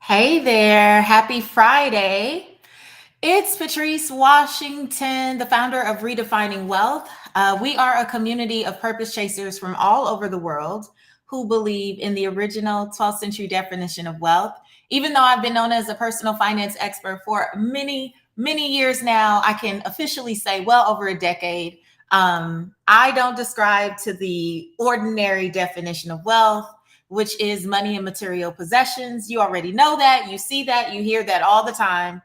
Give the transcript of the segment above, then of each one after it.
Hey there. Happy Friday. It's Patrice Washington, the founder of Redefining Wealth. We are a community of purpose chasers from all over the world who believe in the original 12th century definition of wealth. Even though I've been known as a personal finance expert for many years now, I can officially say well over a decade. I don't describe to the ordinary definition of wealth, which is money and material possessions. You already know that. You see that. You hear that all the time.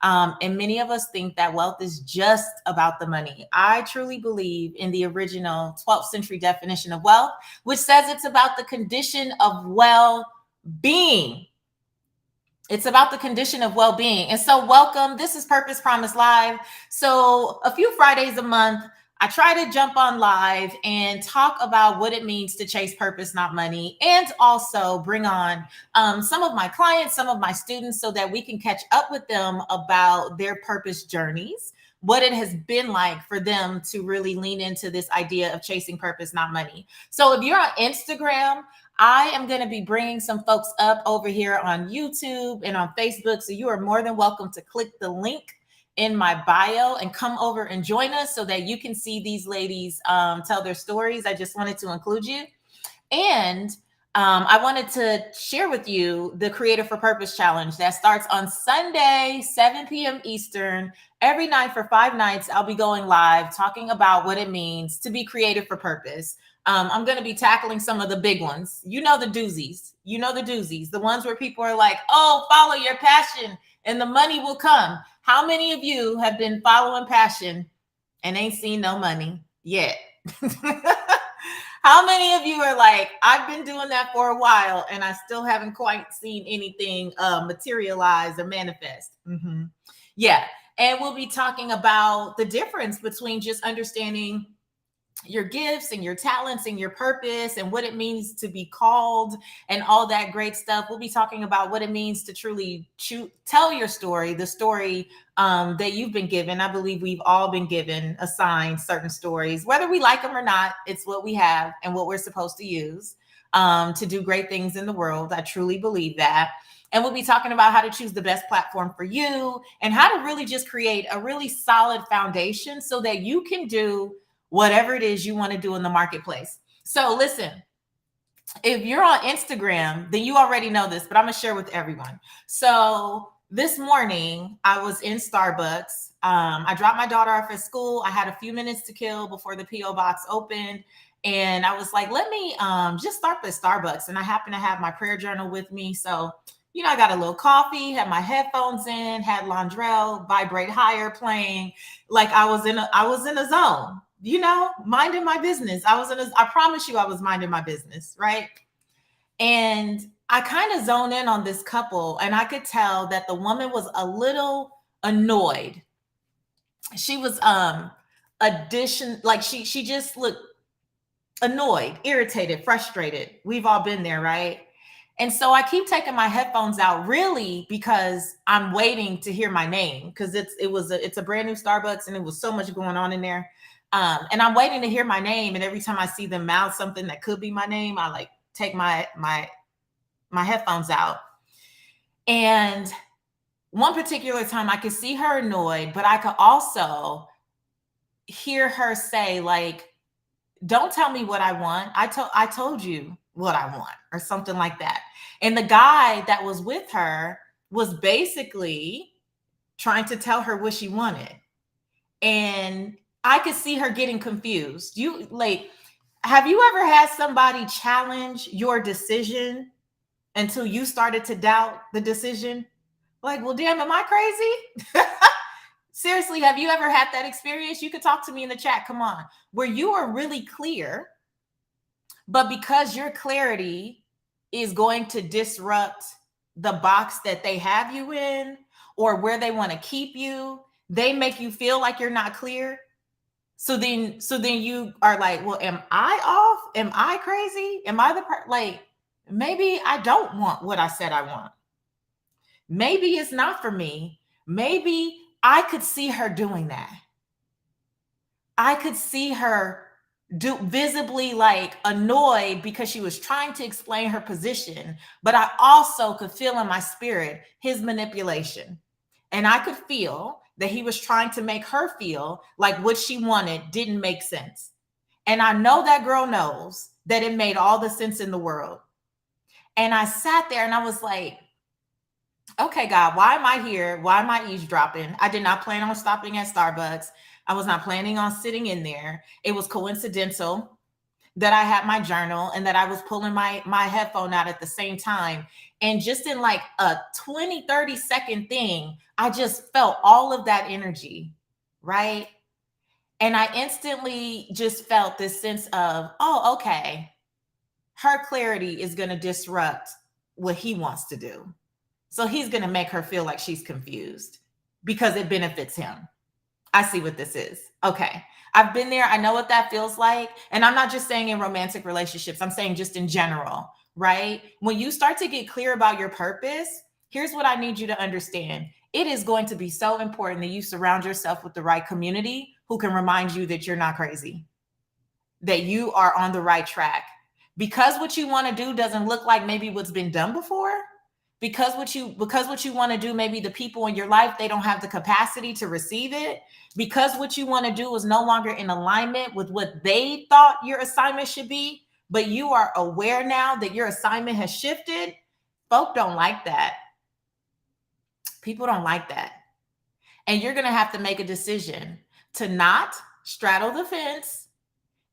And many of us think that wealth is just about the money. I truly believe in the original 12th century definition of wealth, which says it's about the condition of well being. It's about the condition of well being. And so, welcome. This is Purpose Promise Live. So, a few Fridays a month, I try to jump on live and talk about what it means to chase purpose, not money, and also bring on some of my clients, some of my students, so that we can catch up with them about their purpose journeys, what it has been like for them to really lean into this idea of chasing purpose, not money. So if you're on Instagram, I am going to be bringing some folks up over here on YouTube and on Facebook. So you are more than welcome to click the link in my bio and come over and join us so that you can see these ladies tell their stories. I just wanted to include you. And I wanted to share with you the Creative for Purpose Challenge that starts on Sunday, 7 p.m. Eastern. Every night for 5 nights, I'll be going live talking about what it means to be creative for purpose. I'm going to be tackling some of the big ones. You know the doozies. You know the doozies. The ones where people are like, oh, follow your passion and the money will come. How many of you have been following passion and ain't seen no money yet? How many of you are like, I've been doing that for a while and I still haven't quite seen anything materialize or manifest? Yeah. And we'll be talking about the difference between just understanding your gifts and your talents and your purpose and what it means to be called and all that great stuff. We'll be talking about what it means to truly tell your story, the story that you've been given. I believe we've all been given, assigned certain stories, whether we like them or not. It's what we have and what we're supposed to use to do great things in the world. I truly believe that. And we'll be talking about how to choose the best platform for you and how to really just create a really solid foundation so that you can do whatever it is you want to do in the marketplace. So listen, if you're on Instagram, then you already know this, but I'm going to share with everyone. So this morning I was in Starbucks. I dropped my daughter off at school. I had a few minutes to kill before the PO box opened. And I was like, let me just start with Starbucks. And I happen to have my prayer journal with me. So, you know, I got a little coffee, had my headphones in, had Londrell Vibrate Higher playing. Like I was in a zone, you know, minding my business. I promise you I was minding my business, right? And I kind of zoned in on this couple and I could tell that the woman was a little annoyed. She was she just looked annoyed, irritated, frustrated. We've all been there, right? And so I keep taking my headphones out really because I'm waiting to hear my name because it's a brand new Starbucks and it was so much going on in there. And I'm waiting to hear my name. And every time I see them mouth something that could be my name, I like take my headphones out. And one particular time I could see her annoyed, but I could also hear her say like, don't tell me what I want. I told you what I want or something like that. And the guy that was with her was basically trying to tell her what she wanted. And I could see her getting confused. Have you ever had somebody challenge your decision until you started to doubt the decision? Like, well, damn, am I crazy? Seriously, have you ever had that experience? You could talk to me in the chat. Come on. Where you are really clear, but because your clarity is going to disrupt the box that they have you in or where they want to keep you, they make you feel like you're not clear. So then you are like, well, am I off? Am I crazy? Am I maybe I don't want what I said I want. Maybe it's not for me. Maybe I could see her doing that. I could see her visibly like annoyed because she was trying to explain her position, but I also could feel in my spirit his manipulation. And I could feel that he was trying to make her feel like what she wanted didn't make sense. And I know that girl knows that it made all the sense in the world. And I sat there and I was like, okay, God, why am I here? Why am I eavesdropping? I did not plan on stopping at Starbucks. I was not planning on sitting in there. It was coincidental that I had my journal and that I was pulling my headphone out at the same time. And just in like a 20-30 second thing, I just felt all of that energy, right? And I instantly just felt this sense of, oh, okay, her clarity is going to disrupt what he wants to do. So he's going to make her feel like she's confused because it benefits him. I see what this is. Okay. I've been there. I know what that feels like. And I'm not just saying in romantic relationships, I'm saying just in general, right? When you start to get clear about your purpose, here's what I need you to understand. It is going to be so important that you surround yourself with the right community who can remind you that you're not crazy, that you are on the right track. Because what you want to do doesn't look like maybe what's been done before, because what you want to do, maybe the people in your life, they don't have the capacity to receive it, because what you want to do is no longer in alignment with what they thought your assignment should be, but you are aware now that your assignment has shifted. Folk don't like that. People don't like that. And you're going to have to make a decision to not straddle the fence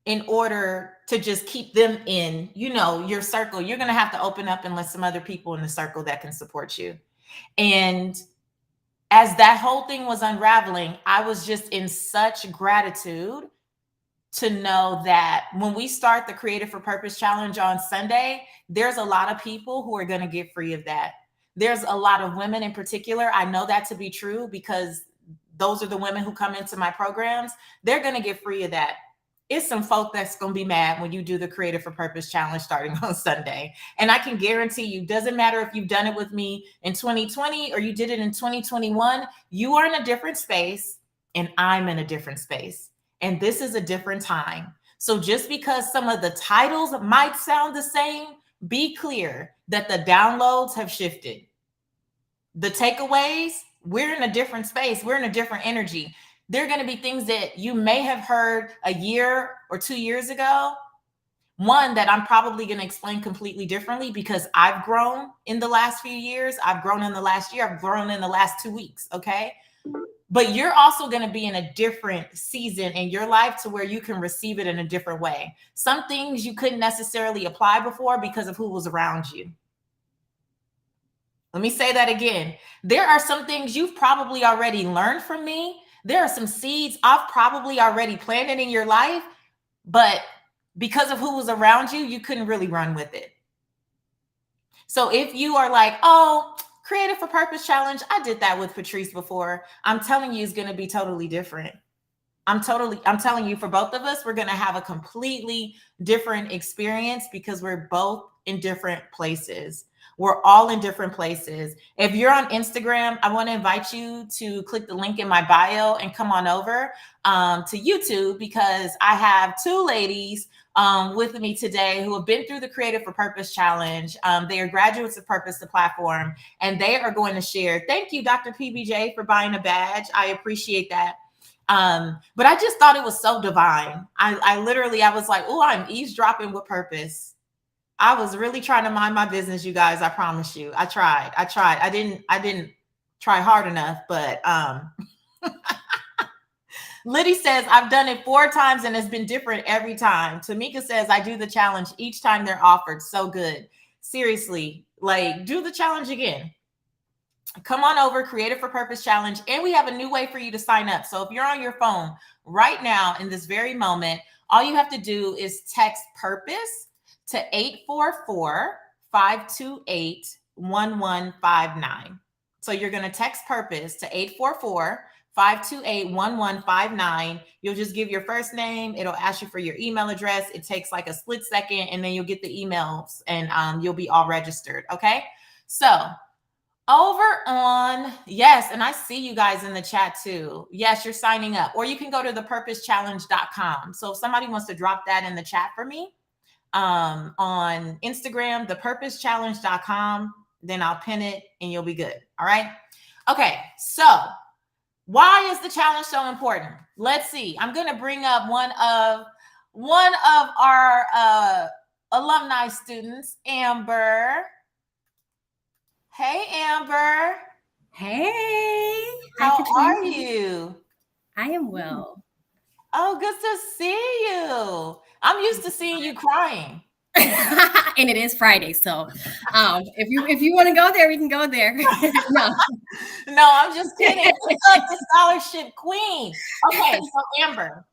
in order to just keep them in, your circle. You're going to have to open up and let some other people in the circle that can support you. And as that whole thing was unraveling, I was just in such gratitude to know that when we start the Creative for Purpose Challenge on Sunday, there's a lot of people who are going to get free of that. There's a lot of women in particular. I know that to be true because those are the women who come into my programs. They're going to get free of that. It's some folk that's going to be mad when you do the Creative for Purpose Challenge starting on Sunday. And I can guarantee you, doesn't matter if you've done it with me in 2020 or you did it in 2021, you are in a different space and I'm in a different space. And this is a different time. So just because some of the titles might sound the same, be clear that the downloads have shifted. The takeaways, we're in a different space. We're in a different energy. There are going to be things that you may have heard a year or 2 years ago. One that I'm probably going to explain completely differently because I've grown in the last few years. I've grown in the last year. I've grown in the last 2 weeks. Okay. But you're also going to be in a different season in your life to where you can receive it in a different way. Some things you couldn't necessarily apply before because of who was around you. Let me say that again. There are some things you've probably already learned from me. There are some seeds I've probably already planted in your life, but because of who was around you, you couldn't really run with it. So if you are like, oh, Creative for Purpose Challenge, I did that with Patrice before. I'm telling you, it's going to be totally different. I'm telling you, for both of us, we're going to have a completely different experience because we're both in different places. We're all in different places. If you're on Instagram, I want to invite you to click the link in my bio and come on over to YouTube because I have 2 ladies with me today who have been through the Creative for Purpose Challenge. They are graduates of Purpose, the platform, and they are going to share. Thank you, Dr. PBJ, for buying a badge. I appreciate that. But I just thought it was so divine. I was like, oh, I'm eavesdropping with purpose. I was really trying to mind my business, you guys. I promise you. I tried. I didn't try hard enough, but Liddy says, I've done it 4 times and it's been different every time. Tamika says, I do the challenge each time they're offered. So good. Seriously, like do the challenge again. Come on over, Creative for Purpose Challenge. And we have a new way for you to sign up. So if you're on your phone right now in this very moment, all you have to do is text purpose to 844-528-1159. So you're going to text purpose to 844-528-1159. You'll just give your first name. It'll ask you for your email address. It takes like a split second and then you'll get the emails and you'll be all registered. Okay. So Over on, yes, and I see you guys in the chat too. Yes, you're signing up. Or you can go to thepurposechallenge.com. So if somebody wants to drop that in the chat for me, on Instagram, thepurposechallenge.com, then I'll pin it and you'll be good. All right. Okay. So why is the challenge so important? Let's see. I'm going to bring up one of our alumni students, Amber. Hey, Amber. Hey. How are you? I am well. Oh, good to see you. I'm used to seeing you crying. And it is Friday, so if you want to go there, we can go there. No. No, I'm just kidding. What's up, the scholarship queen? Okay, so Amber,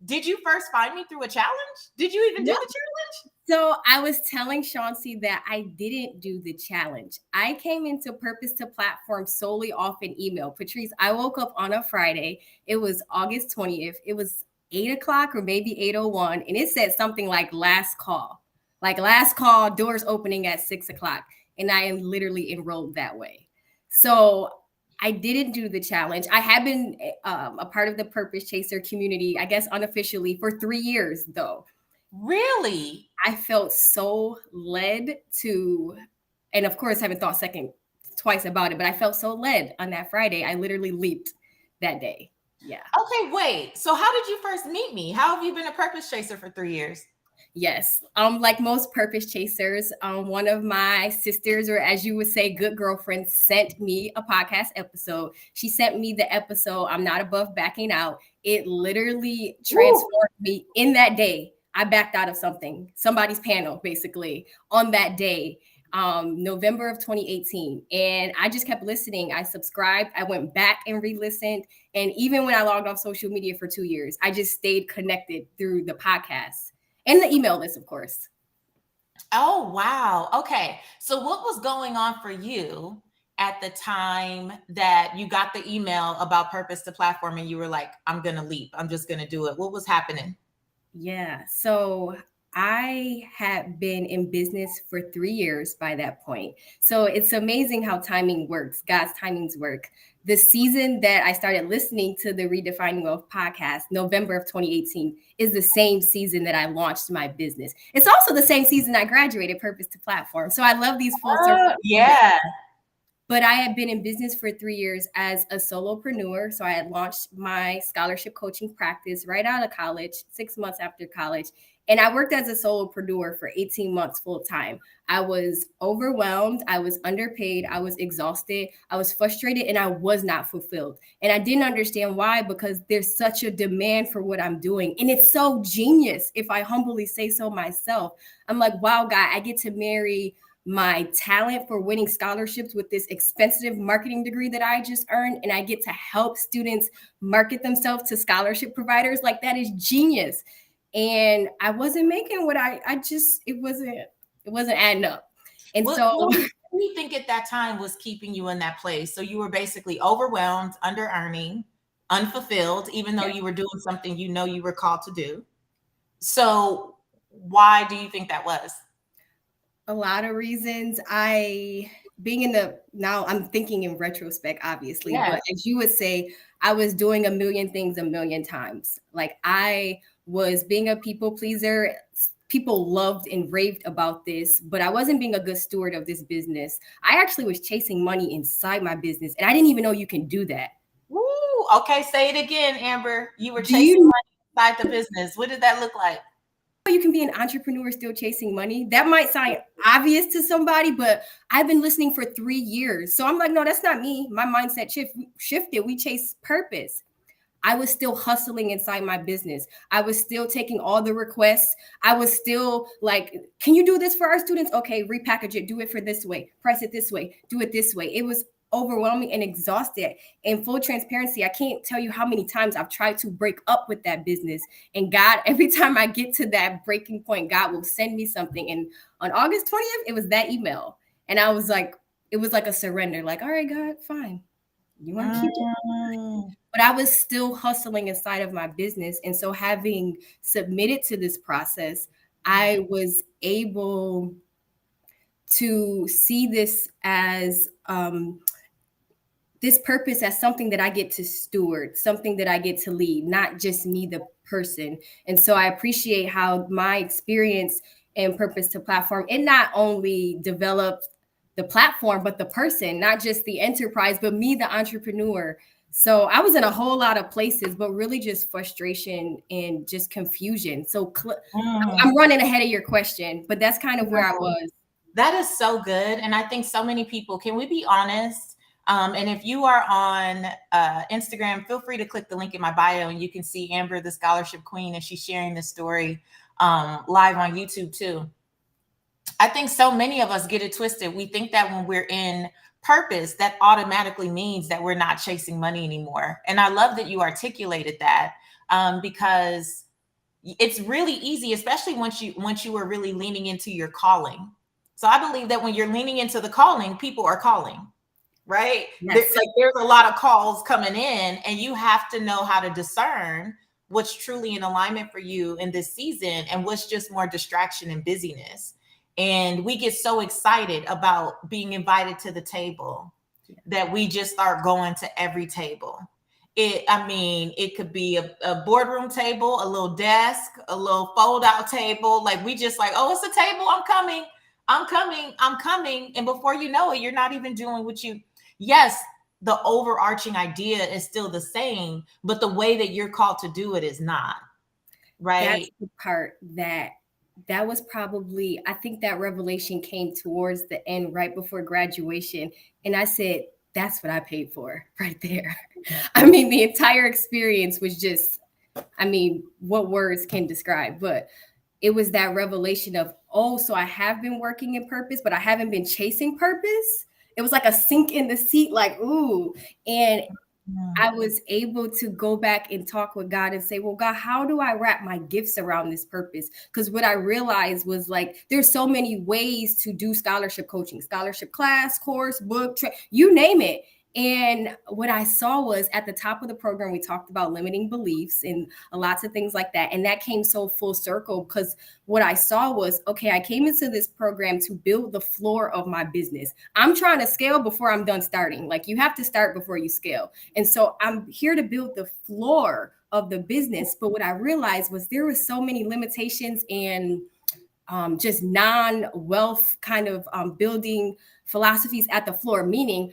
did you first find me through a challenge? Did you even do the challenge? So I was telling Chauncey that I didn't do the challenge. I came into Purpose to Platform solely off an email. Patrice, I woke up on a Friday. It was August 20th. It was 8 o'clock or maybe 8:01. And it said something like last call. Like last call, doors opening at 6 o'clock. And I am literally enrolled that way. So I didn't do the challenge. I have been a part of the Purpose Chaser community, I guess unofficially, for 3 years, though. Really? I felt so led to, and of course, haven't thought twice about it, but I felt so led on that Friday. I literally leaped that day. Yeah. Okay, wait. So how did you first meet me? How have you been a purpose chaser for 3 years? Yes. Like most purpose chasers, one of my sisters, or as you would say, good girlfriends, sent me a podcast episode. She sent me the episode, I'm Not Above Backing Out. It literally transformed me in that day. I backed out of somebody's panel, basically, on that day, November of 2018. And I just kept listening. I subscribed. I went back and re-listened. And even when I logged off social media for 2 years, I just stayed connected through the podcast. And the email list, of course. Oh, wow. Okay. So what was going on for you at the time that you got the email about Purpose to Platform and you were like, I'm going to leap. I'm just going to do it. What was happening? Yeah. So I had been in business for 3 years by that point. So it's amazing how timing works. God's timings work. The season that I started listening to the Redefining Wealth podcast, November of 2018, is the same season that I launched my business. It's also the same season I graduated Purpose to Platform. So I love these full circle. Yeah. But I had been in business for 3 years as a solopreneur. So I had launched my scholarship coaching practice right out of college, 6 months after college. And I worked as a solopreneur for 18 months full time. I was overwhelmed. I was underpaid. I was exhausted. I was frustrated and I was not fulfilled. And I didn't understand why, because there's such a demand for what I'm doing. And it's so genius, if I humbly say so myself. I'm like, wow, God, I get to marry my talent for winning scholarships with this expensive marketing degree that I just earned, and I get to help students market themselves to scholarship providers. Like, that is genius. And I wasn't making what it wasn't adding up. And what do you think at that time was keeping you in that place? So you were basically overwhelmed, under earning, unfulfilled, even though you were doing something you know you were called to do. So why do you think that was? A lot of reasons. Now I'm thinking in retrospect, obviously, but as you would say, I was doing a million things a million times. Like, I was being a people pleaser. People loved and raved about this, but I wasn't being a good steward of this business. I actually was chasing money inside my business, and I didn't even know you can do that. Woo! Okay, say it again, Amber. You were chasing money inside the business. What did that look like? You can be an entrepreneur still chasing money. That might sound obvious to somebody, but I've been listening for 3 years. So I'm like, no, that's not me. My mindset shifted. We chase purpose. I was still hustling inside my business. I was still taking all the requests. I was still like, can you do this for our students? Okay, repackage it. Do it for this way. Price it this way. Do it this way. It was overwhelming and exhausted. In full transparency, I can't tell you how many times I've tried to break up with that business. And God, every time I get to that breaking point, God will send me something. And on August 20th, it was that email. And I was like, it was like a surrender. Like, all right, God, fine. You want to keep it? But I was still hustling inside of my business. And so, having submitted to this process, I was able to see this as this purpose as something that I get to steward, something that I get to lead, not just me, the person. And so I appreciate how my experience and purpose to platform, it not only developed the platform, but the person, not just the enterprise, but me, the entrepreneur. So I was in a whole lot of places, but really just frustration and just confusion. So I'm running ahead of your question, but that's kind of where I was. That is so good. And I think so many people, can we be honest? And if you are on Instagram, feel free to click the link in my bio and you can see Amber, the scholarship queen, and she's sharing this story live on YouTube too. I think so many of us get it twisted. We think that when we're in purpose, that automatically means that we're not chasing money anymore. And I love that you articulated that because it's really easy, especially once you are really leaning into your calling. So I believe that when you're leaning into the calling, people are calling, right? Yes. There's a lot of calls coming in, and you have to know how to discern what's truly in alignment for you in this season and what's just more distraction and busyness. And we get so excited about being invited to the table that we just start going to every table. It could be a boardroom table, a little desk, a little fold out table. Like we just like, oh, it's a table. I'm coming. And before you know it, you're not even doing what you, yes, the overarching idea is still the same, but the way that you're called to do it is not. Right. That's the part that was probably, I think that revelation came towards the end, right before graduation. And I said, that's what I paid for right there. I mean, the entire experience was just, I mean, what words can describe, but it was that revelation of, oh, so I have been working in purpose, but I haven't been chasing purpose. It was like a sink in the seat, like, ooh. And I was able to go back and talk with God and say, well, God, how do I wrap my gifts around this purpose? Because what I realized was like, there's so many ways to do scholarship coaching, scholarship class, course, book, you name it. And what I saw was at the top of the program, we talked about limiting beliefs and lots of things like that. And that came so full circle because what I saw was, okay, I came into this program to build the floor of my business. I'm trying to scale before I'm done starting. Like you have to start before you scale. And so I'm here to build the floor of the business. But what I realized was there were so many limitations and just non-wealth kind of building philosophies at the floor, meaning,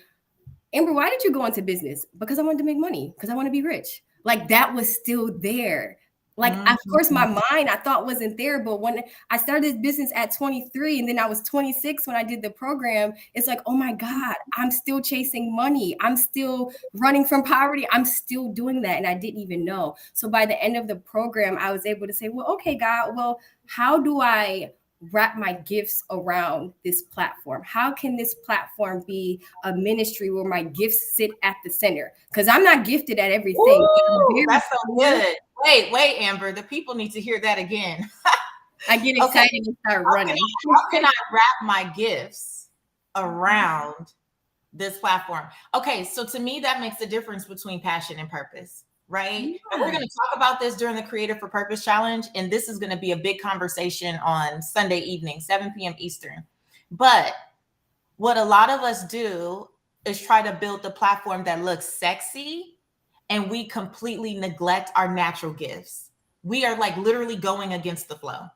Amber, why did you go into business? Because I wanted to make money, because I want to be rich. Like that was still there. Like, of course, my mind I thought wasn't there. But when I started this business at 23 and then I was 26 when I did the program, it's like, oh my God, I'm still chasing money. I'm still running from poverty. I'm still doing that. And I didn't even know. So by the end of the program, I was able to say, well, okay, God, well, how do I wrap my gifts around this platform? How can this platform be a ministry where my gifts sit at the center? Because I'm not gifted at everything. Ooh, that's so good. Wait, Amber, the people need to hear that again. I get excited and start running. How can I wrap my gifts around this platform? Okay, so to me, that makes the difference between passion and purpose. Right. Yeah. And we're going to talk about this during the Creative for Purpose Challenge. And this is going to be a big conversation on Sunday evening, 7 p.m. Eastern. But what a lot of us do is try to build the platform that looks sexy, and we completely neglect our natural gifts. We are like literally going against the flow.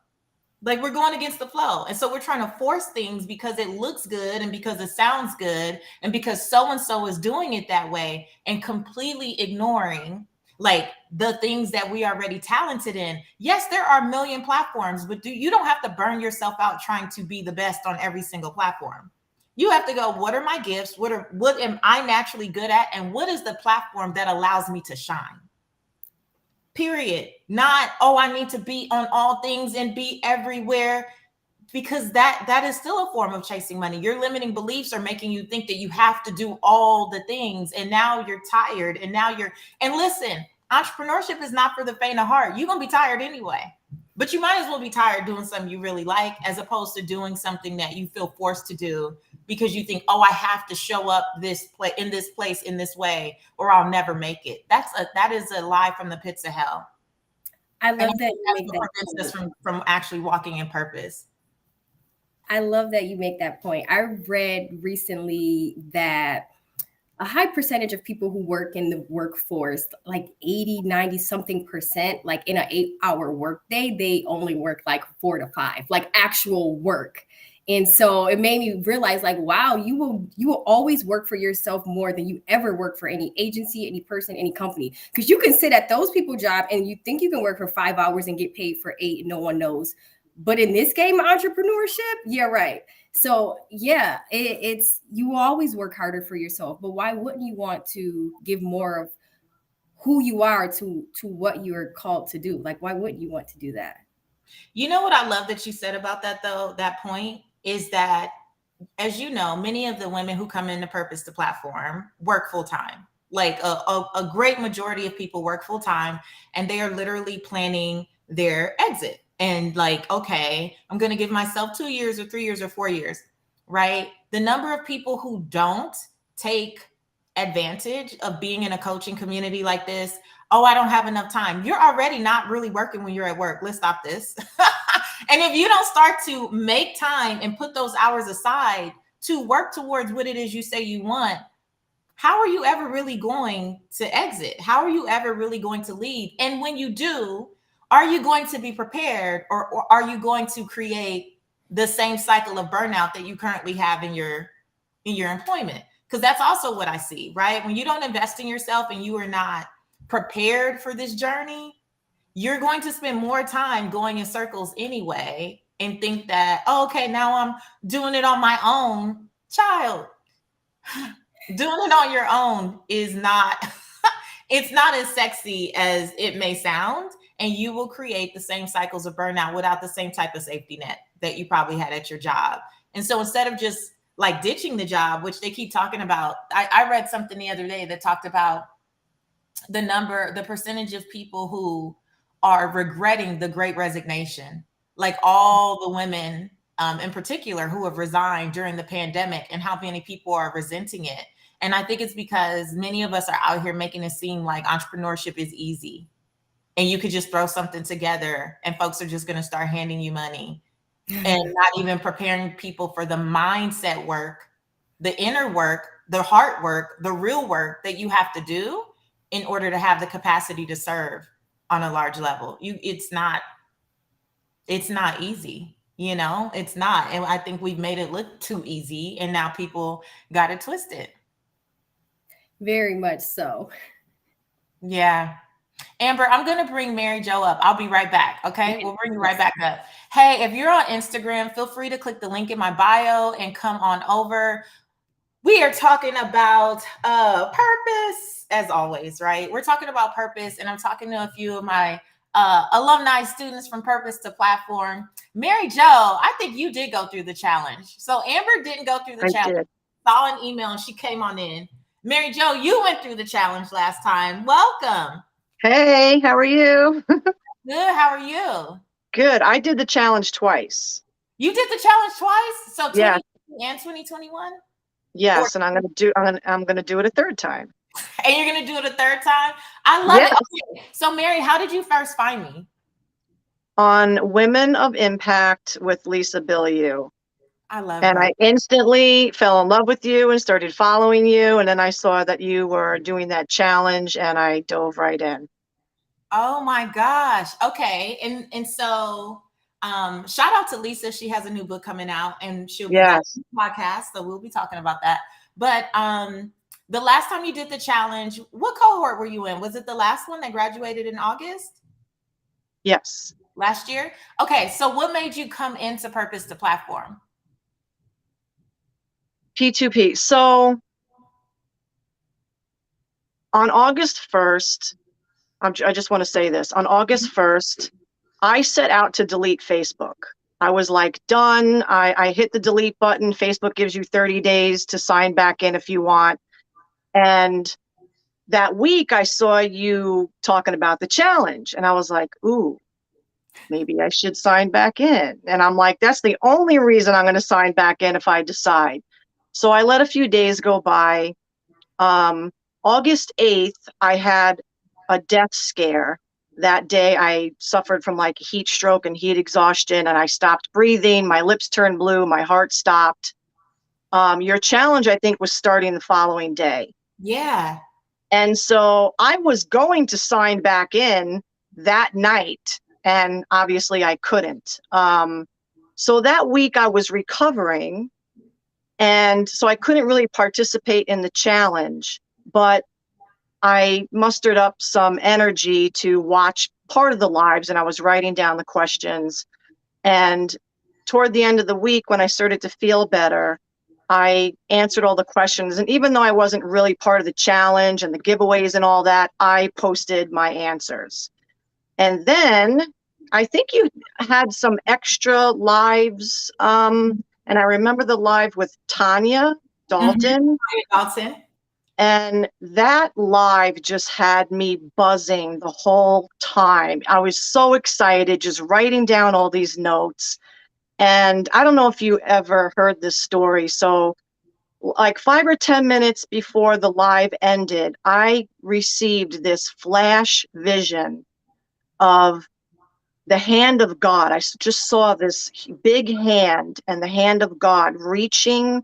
Like we're going against the flow. And so we're trying to force things because it looks good and because it sounds good and because so-and-so is doing it that way, and completely ignoring like the things that we are already talented in. Yes, there are a million platforms, but you don't have to burn yourself out trying to be the best on every single platform. You have to go, what are my gifts? What am I naturally good at? And what is the platform that allows me to shine? Period. Not, oh, I need to be on all things and be everywhere, because that is still a form of chasing money. Your limiting beliefs are making you think that you have to do all the things. And now you're tired. And listen, entrepreneurship is not for the faint of heart. You're going to be tired anyway, but you might as well be tired doing something you really like, as opposed to doing something that you feel forced to do because you think, oh, I have to show up in this place in this way, or I'll never make it. That is a lie from the pits of hell. I love that. That prevents us from actually walking in purpose. I love that you make that point. I read recently that a high percentage of people who work in the workforce, like 80, 90 something percent, like in an 8-hour workday, they only work like 4 to 5, like actual work. And so it made me realize, like, wow, you will always work for yourself more than you ever work for any agency, any person, any company. Because you can sit at those people job and you think you can work for 5 hours and get paid for 8 and no one knows. But in this game of entrepreneurship, yeah, right. So yeah, it's you will always work harder for yourself, but why wouldn't you want to give more of who you are to what you're called to do? Like, why wouldn't you want to do that? You know what I love that you said about that, though, that point is that, as you know, many of the women who come into Purpose to Platform work full time. Like a great majority of people work full time, and they are literally planning their exit. And like, okay, I'm going to give myself 2 years or 3 years or 4 years, right? The number of people who don't take advantage of being in a coaching community like this. Oh, I don't have enough time. You're already not really working when you're at work. Let's stop this. And if you don't start to make time and put those hours aside to work towards what it is you say you want, how are you ever really going to exit? How are you ever really going to leave? And when you do, are you going to be prepared, or are you going to create the same cycle of burnout that you currently have in your employment? Because that's also what I see, right? When you don't invest in yourself and you are not prepared for this journey, you're going to spend more time going in circles anyway and think that, oh, okay, now I'm doing it on my own. Child, doing it on your own is not, it's not as sexy as it may sound. And you will create the same cycles of burnout without the same type of safety net that you probably had at your job. And so instead of just like ditching the job, which they keep talking about, I read something the other day that talked about the percentage of people who are regretting the great resignation, like all the women in particular who have resigned during the pandemic, and how many people are resenting it. And I think it's because many of us are out here making it seem like entrepreneurship is easy and you could just throw something together and folks are just going to start handing you money, and not even preparing people for the mindset work, the inner work, the heart work, the real work that you have to do in order to have the capacity to serve on a large level. It's not easy, it's not. And I think we've made it look too easy, and now people got it twisted. Very much so. Yeah. Amber, I'm going to bring Mary Jo up. I'll be right back. Okay. We'll bring you right back up. Hey, if you're on Instagram, feel free to click the link in my bio and come on over. We are talking about purpose, as always, right? We're talking about purpose, and I'm talking to a few of my alumni students from Purpose to Platform. Mary Jo, I think you did go through the challenge. So Amber didn't go through the challenge. Saw an email and she came on in. Mary Jo, you went through the challenge last time. Welcome. Hey, how are you? Good. How are you? Good. I did the challenge twice. You did the challenge twice? So 2020 yeah. and 2021? Yes, and I'm gonna do it a third time. And you're gonna do it a third time? I love it. Okay. So Mary, how did you first find me? On Women of Impact with Lisa Bilyeu. I love and her. I instantly fell in love with you and started following you. And then I saw that you were doing that challenge and I dove right in. Oh my gosh. Okay. And so shout out to Lisa. She has a new book coming out and she'll be on the podcast. So we'll be talking about that. But the last time you did the challenge, what cohort were you in? Was it the last one that graduated in August? Yes. Last year? Okay. So what made you come into Purpose to Platform? P2P. So on August 1st, I just want to say this. On August 1st, I set out to delete Facebook. I was like, done. I hit the delete button. Facebook gives you 30 days to sign back in if you want. And that week I saw you talking about the challenge and I was like, ooh, maybe I should sign back in. And I'm like, that's the only reason I'm going to sign back in if I decide. So I let a few days go by. August 8th, I had a death scare that day I suffered from like heat stroke and heat exhaustion, and I stopped breathing. My lips turned blue. My heart stopped. Your challenge, I think, was starting the following day. Yeah. And so I was going to sign back in that night, and obviously I couldn't. So that week I was recovering, and so I couldn't really participate in the challenge, but I mustered up some energy to watch part of the lives, and I was writing down the questions. And toward the end of the week, when I started to feel better, I answered all the questions. And even though I wasn't really part of the challenge and the giveaways and all that, I posted my answers. And then I think you had some extra lives. And I remember the live with Tanya Dalton. Dalton. And that live just had me buzzing the whole time. I was so excited, just writing down all these notes. And I don't know if you ever heard this story. So like 5 or 10 minutes before the live ended, I received this flash vision of the hand of God. I just saw this big hand, and the hand of God reaching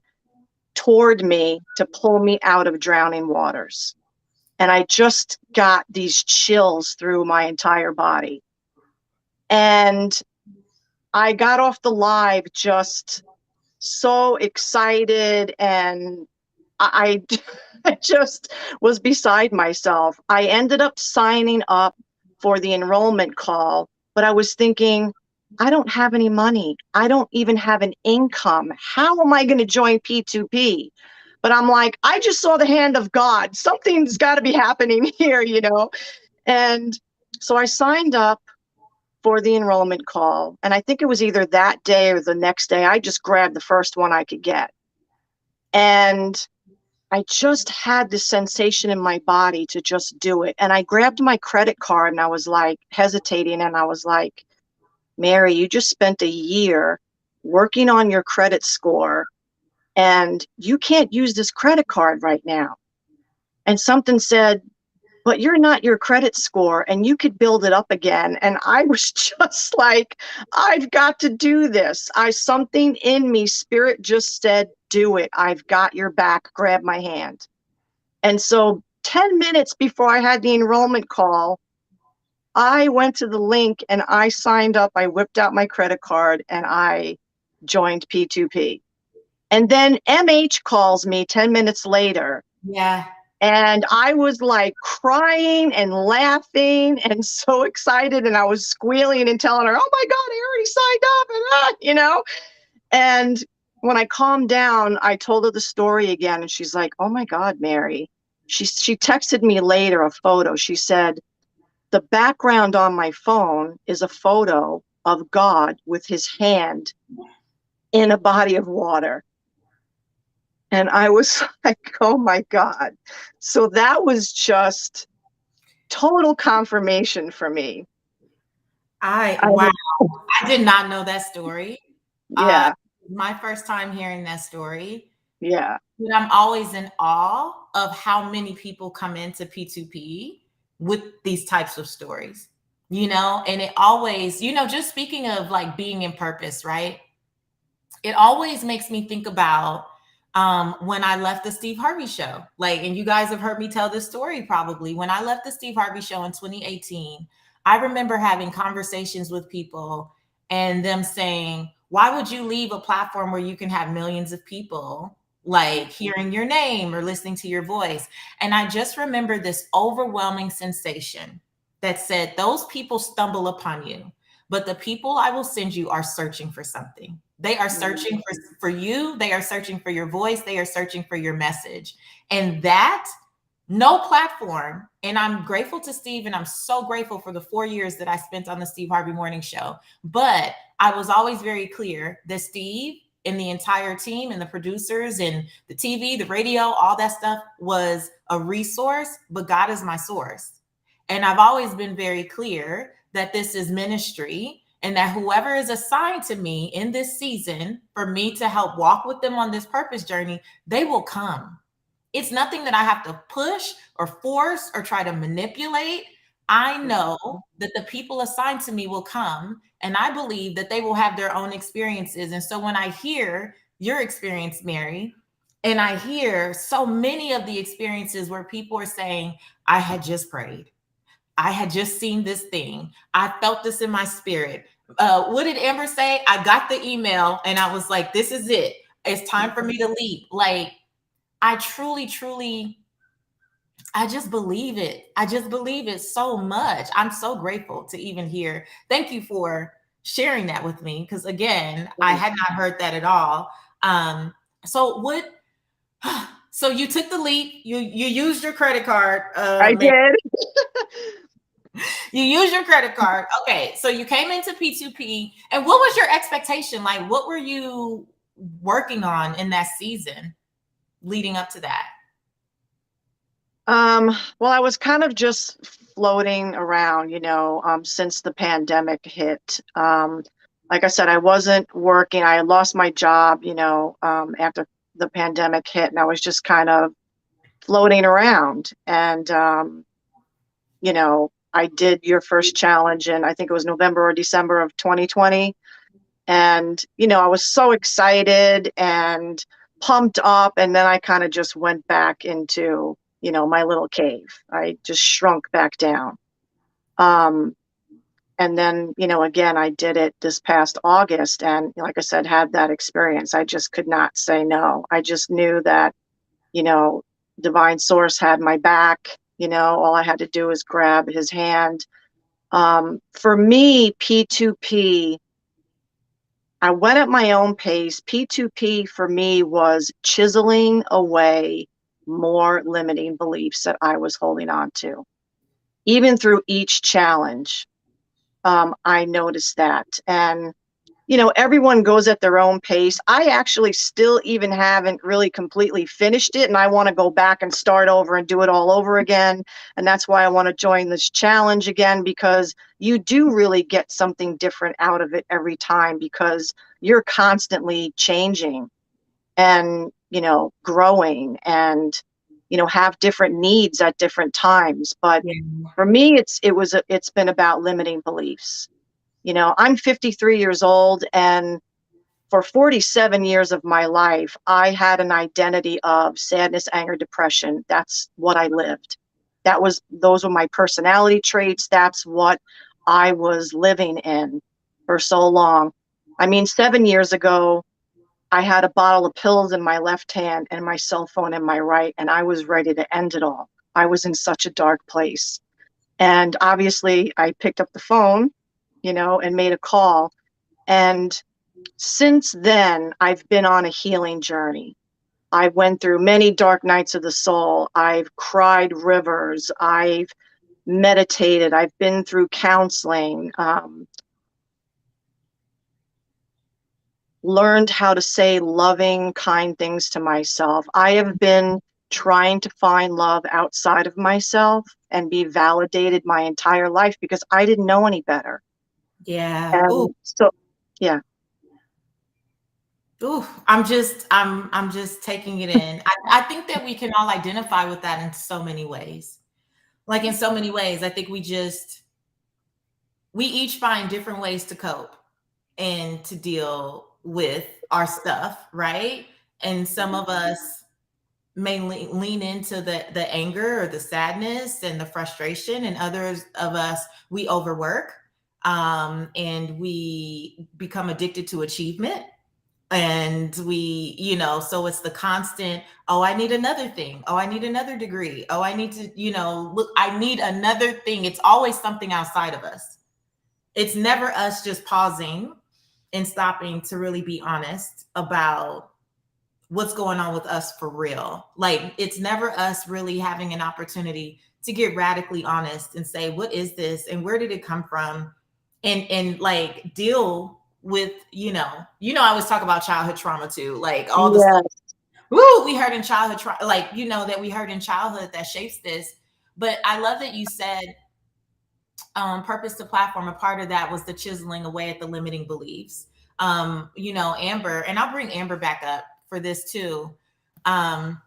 toward me to pull me out of drowning waters. And I just got these chills through my entire body. And I got off the live just so excited, and I just was beside myself. I ended up signing up for the enrollment call, but I was thinking, I don't have any money. I don't even have an income. How am I going to join P2P? But I'm like, I just saw the hand of God. Something's got to be happening here, you know? And so I signed up for the enrollment call. And I think it was either that day or the next day. I just grabbed the first one I could get. And I just had this sensation in my body to just do it. And I grabbed my credit card, and I was like hesitating. And I was like, Mary, you just spent a year working on your credit score, and you can't use this credit card right now. And something said, but you're not your credit score, and you could build it up again. And I was just like, I've got to do this. Something in me, spirit just said, do it. I've got your back. Grab my hand. And so 10 minutes before I had the enrollment call, I went to the link and I signed up. I whipped out my credit card and I joined P2P. And then MH calls me 10 minutes later. Yeah. And I was like crying and laughing and so excited. And I was squealing and telling her, oh my God, I already signed up. And, you know, and when I calmed down, I told her the story again. And she's like, oh my God, Mary. She texted me later a photo. She said, the background on my phone is a photo of God with his hand in a body of water. And I was like, oh my God. So that was just total confirmation for me. Wow. I did not know that story. Yeah. My first time hearing that story. Yeah. But I'm always in awe of how many people come into P2P with these types of stories, you know, and it always, you know, just speaking of like being in purpose, right? It always makes me think about when I left the Steve Harvey show, like, and you guys have heard me tell this story probably. When I left the Steve Harvey show in 2018, I remember having conversations with people and them saying, why would you leave a platform where you can have millions of people like hearing your name or listening to your voice? And I just remember this overwhelming sensation that said, those people stumble upon you, but the people I will send you are searching for something. They are searching for you. They are searching for your voice. They are searching for your message. And that, no platform. And I'm grateful to Steve, and I'm so grateful for the 4 years that I spent on the Steve Harvey Morning Show. But I was always very clear that Steve and the entire team and the producers and the TV, the radio, all that stuff was a resource, but God is my source. And I've always been very clear that this is ministry, and that whoever is assigned to me in this season for me to help walk with them on this purpose journey, they will come. It's nothing that I have to push or force or try to manipulate. I know that the people assigned to me will come, and I believe that they will have their own experiences. And so when I hear your experience, Mary, and I hear so many of the experiences where people are saying, I had just prayed, I had just seen this thing, I felt this in my spirit. What did Amber say? I got the email and I was like, this is it. It's time for me to leap. Like, I truly, truly, I just believe it. I just believe it so much. I'm so grateful to even hear. Thank you for sharing that with me. Because again, I had not heard that at all. So what, so you took the leap, you used your credit card. I did. You use your credit card. Okay. So you came into P2P, and what was your expectation? Like, what were you working on in that season leading up to that? Well, I was kind of just floating around, since the pandemic hit. Like I said, I wasn't working. I lost my job, after the pandemic hit, and I was just kind of floating around. And, I did your first challenge in, I think it was November or December of 2020. And, I was so excited and pumped up. And then I kind of just went back into, my little cave. I just shrunk back down. And then, again, I did it this past August. And like I said, had that experience. I just could not say no. I just knew that, divine source had my back. All I had to do was grab his hand. For me, P2P, I went at my own pace. P2P for me was chiseling away more limiting beliefs that I was holding on to. Even through each challenge, I noticed that. And, everyone goes at their own pace. I actually still even haven't really completely finished it. And I want to go back and start over and do it all over again. And that's why I want to join this challenge again, because you do really get something different out of it every time, because you're constantly changing and, growing and, have different needs at different times. But for me, it's been about limiting beliefs. I'm 53 years old, and for 47 years of my life, I had an identity of sadness, anger, depression. That's what I lived. Those were my personality traits. That's what I was living in for so long. I mean, 7 years ago, I had a bottle of pills in my left hand and my cell phone in my right, and I was ready to end it all. I was in such a dark place. And obviously, I picked up the phone, and made a call. And since then, I've been on a healing journey. I went through many dark nights of the soul. I've cried rivers. I've meditated. I've been through counseling. Learned how to say loving, kind things to myself. I have been trying to find love outside of myself and be validated my entire life because I didn't know any better. Yeah. And so, yeah. Ooh, I'm just taking it in. I think that we can all identify with that in so many ways. Like in so many ways, I think we each find different ways to cope and to deal with our stuff, right? And some of us may lean into the anger or the sadness and the frustration, and others of us, we overwork, and we become addicted to achievement. And so it's the constant, oh, I need another thing. Oh, I need another degree. Oh, I need to, look, I need another thing. It's always something outside of us. It's never us just pausing and stopping to really be honest about what's going on with us for real. Like, it's never us really having an opportunity to get radically honest and say, what is this? And where did it come from? And like deal with, I always talk about childhood trauma too, like all the stuff we heard in childhood, that we heard in childhood that shapes this. But I love that you said purpose to platform. A part of that was the chiseling away at the limiting beliefs. Amber, and I'll bring Amber back up for this too. A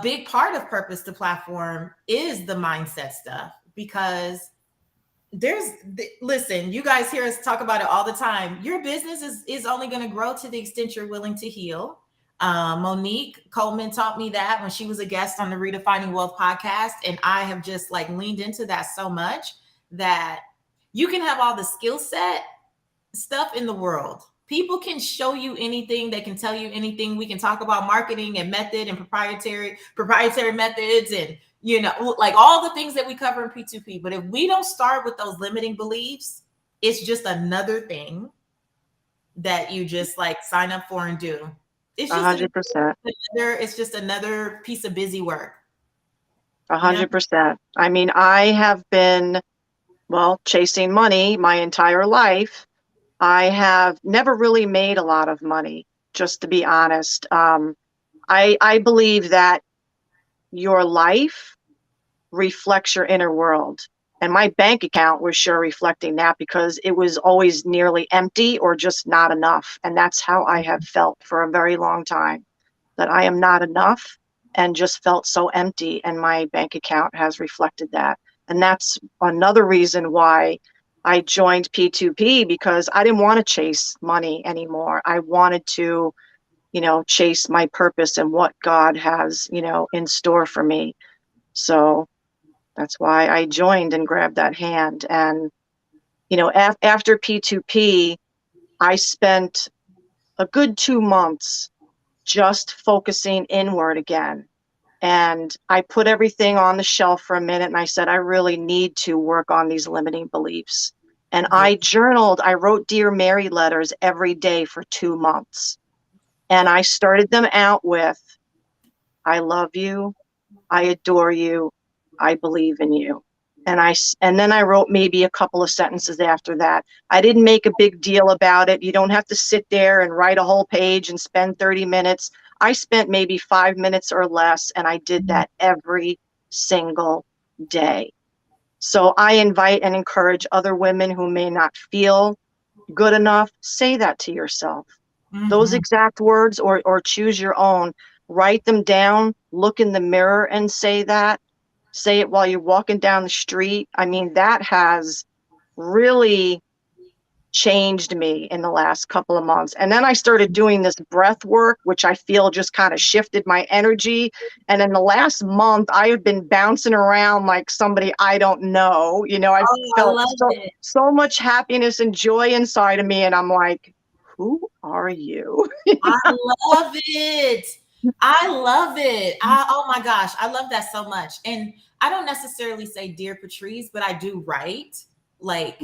big part of purpose to platform is the mindset stuff, because listen, you guys hear us talk about it all the time. Your business is only going to grow to the extent you're willing to heal. Monique Coleman taught me that when she was a guest on the Redefining Wealth podcast. And I have just like leaned into that so much that you can have all the skill set stuff in the world. People can show you anything. They can tell you anything. We can talk about marketing and method and proprietary methods and, you know, like all the things that we cover in P2P. But if we don't start with those limiting beliefs, it's just another thing that you just like sign up for and do. It's just 100%. It's just another piece of busy work. 100%. I mean, I have been, chasing money my entire life. I have never really made a lot of money, just to be honest. I believe that your life reflects your inner world. And my bank account was sure reflecting that, because it was always nearly empty or just not enough. And that's how I have felt for a very long time, that I am not enough, and just felt so empty. And my bank account has reflected that. And that's another reason why I joined P2P, because I didn't want to chase money anymore. I wanted to, chase my purpose and what God has, in store for me. So that's why I joined and grabbed that hand. And, after P2P, I spent a good 2 months just focusing inward again. And I put everything on the shelf for a minute, and I said, I really need to work on these limiting beliefs. And I journaled, I wrote Dear Mary letters every day for 2 months. And I started them out with, I love you, I adore you, I believe in you. And then I wrote maybe a couple of sentences after that. I didn't make a big deal about it. You don't have to sit there and write a whole page and spend 30 minutes. I spent maybe 5 minutes or less, and I did that every single day. So I invite and encourage other women who may not feel good enough, say that to yourself. Mm-hmm. Those exact words, or choose your own. Write them down, look in the mirror and say that. Say it while you're walking down the street. I mean, that has really changed me in the last couple of months. And then I started doing this breath work, which I feel just kind of shifted my energy. And in the last month, I have been bouncing around like somebody I don't know. I felt so much happiness and joy inside of me. And I'm like, who are you? I love it. I love it. Oh my gosh. I love that so much. And I don't necessarily say Dear Patrice, but I do write like,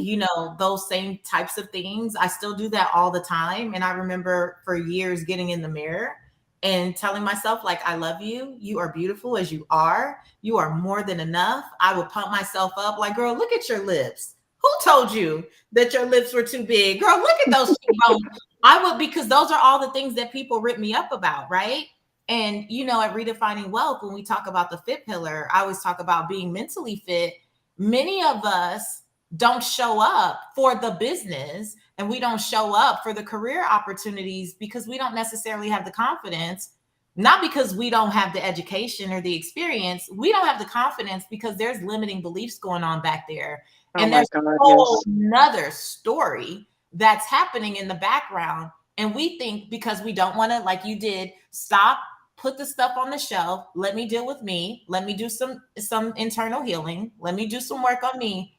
those same types of things. I still do that all the time. And I remember for years getting in the mirror and telling myself, like, I love you. You are beautiful as you are. You are more than enough. I would pump myself up like, girl, look at your lips. Who told you that your lips were too big? Girl, look at those cheekbones. I would, because those are all the things that people rip me up about, right? And, at Redefining Wealth, when we talk about the fit pillar, I always talk about being mentally fit. Many of us don't show up for the business, and we don't show up for the career opportunities because we don't necessarily have the confidence, not because we don't have the education or the experience. We don't have the confidence because there's limiting beliefs going on back there. And there's a whole nother story that's happening in the background. And we think because we don't want to, like you did, stop, put the stuff on the shelf. Let me deal with me. Let me do some internal healing. Let me do some work on me.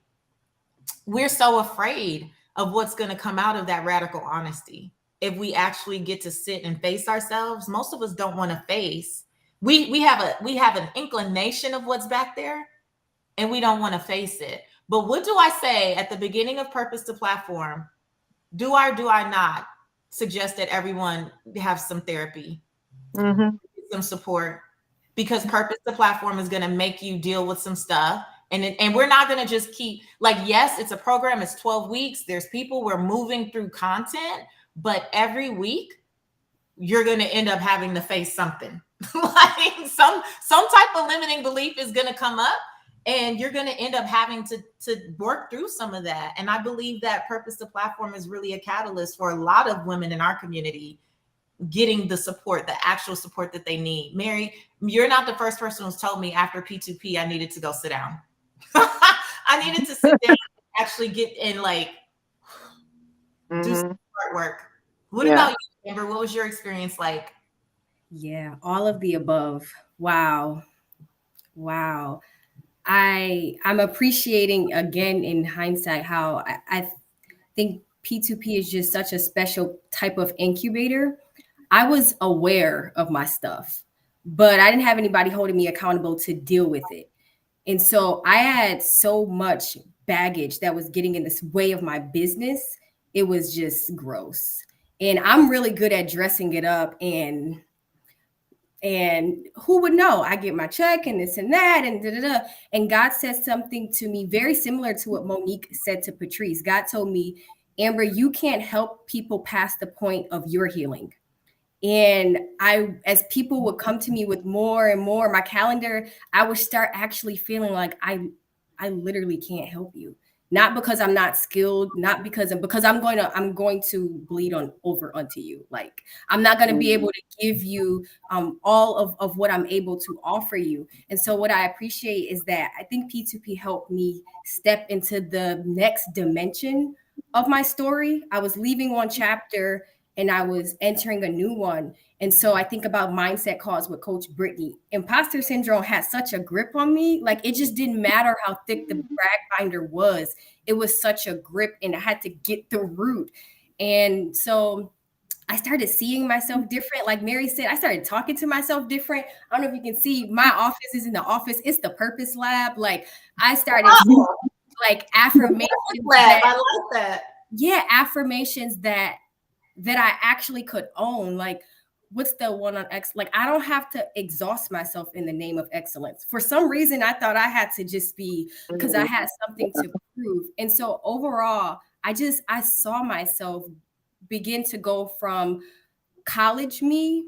We're so afraid of what's going to come out of that radical honesty. If we actually get to sit and face ourselves, most of us don't want to face. We have an inclination of what's back there, and we don't want to face it. But what do I say at the beginning of Purpose to Platform? Do I or do I not suggest that everyone have some therapy, some support? Because Purpose to Platform is going to make you deal with some stuff. And we're not going to just keep, like, yes, it's a program. It's 12 weeks. There's people, we're moving through content, but every week you're going to end up having to face something. Like some type of limiting belief is going to come up, and you're going to end up having to work through some of that. And I believe that Purpose to Platform is really a catalyst for a lot of women in our community getting the support, the actual support that they need. Mary, you're not the first person who's told me after P2P I needed to go sit down. I needed to sit down and actually get in, like, do some Mhm. hard work. What Yeah. about you, Amber? What was your experience like? Yeah, all of the above. Wow. Wow. I'm appreciating again in hindsight how I think P2P is just such a special type of incubator. I was aware of my stuff, but I didn't have anybody holding me accountable to deal with it. And so I had so much baggage that was getting in this way of my business. It was just gross. And I'm really good at dressing it up, and who would know? I get my check and this and that and da da da. And God said something to me very similar to what Monique said to Patrice. God told me, Amber, you can't help people past the point of your healing. And as people would come to me with more and more, my calendar, I would start actually feeling like I literally can't help you. Not because I'm not skilled, not because I'm going to bleed on over onto you. Like, I'm not going to be able to give you all of what I'm able to offer you. And so what I appreciate is that I think P2P helped me step into the next dimension of my story. I was leaving one chapter and I was entering a new one. And so I think about mindset calls with Coach Brittany. Imposter syndrome had such a grip on me. Like, it just didn't matter how thick the brag binder was. It was such a grip, and I had to get the root. And so I started seeing myself different. Like Mary said, I started talking to myself different. I don't know if you can see, my office is in the office. It's the Purpose Lab. Like, I started seeing like affirmations. Lab, I like that. Yeah, affirmations that I actually could own. Like, what's the one on X? Like, I don't have to exhaust myself in the name of excellence. For some reason, I thought I had to just be, because I had something to prove. And so overall, I saw myself begin to go from college me,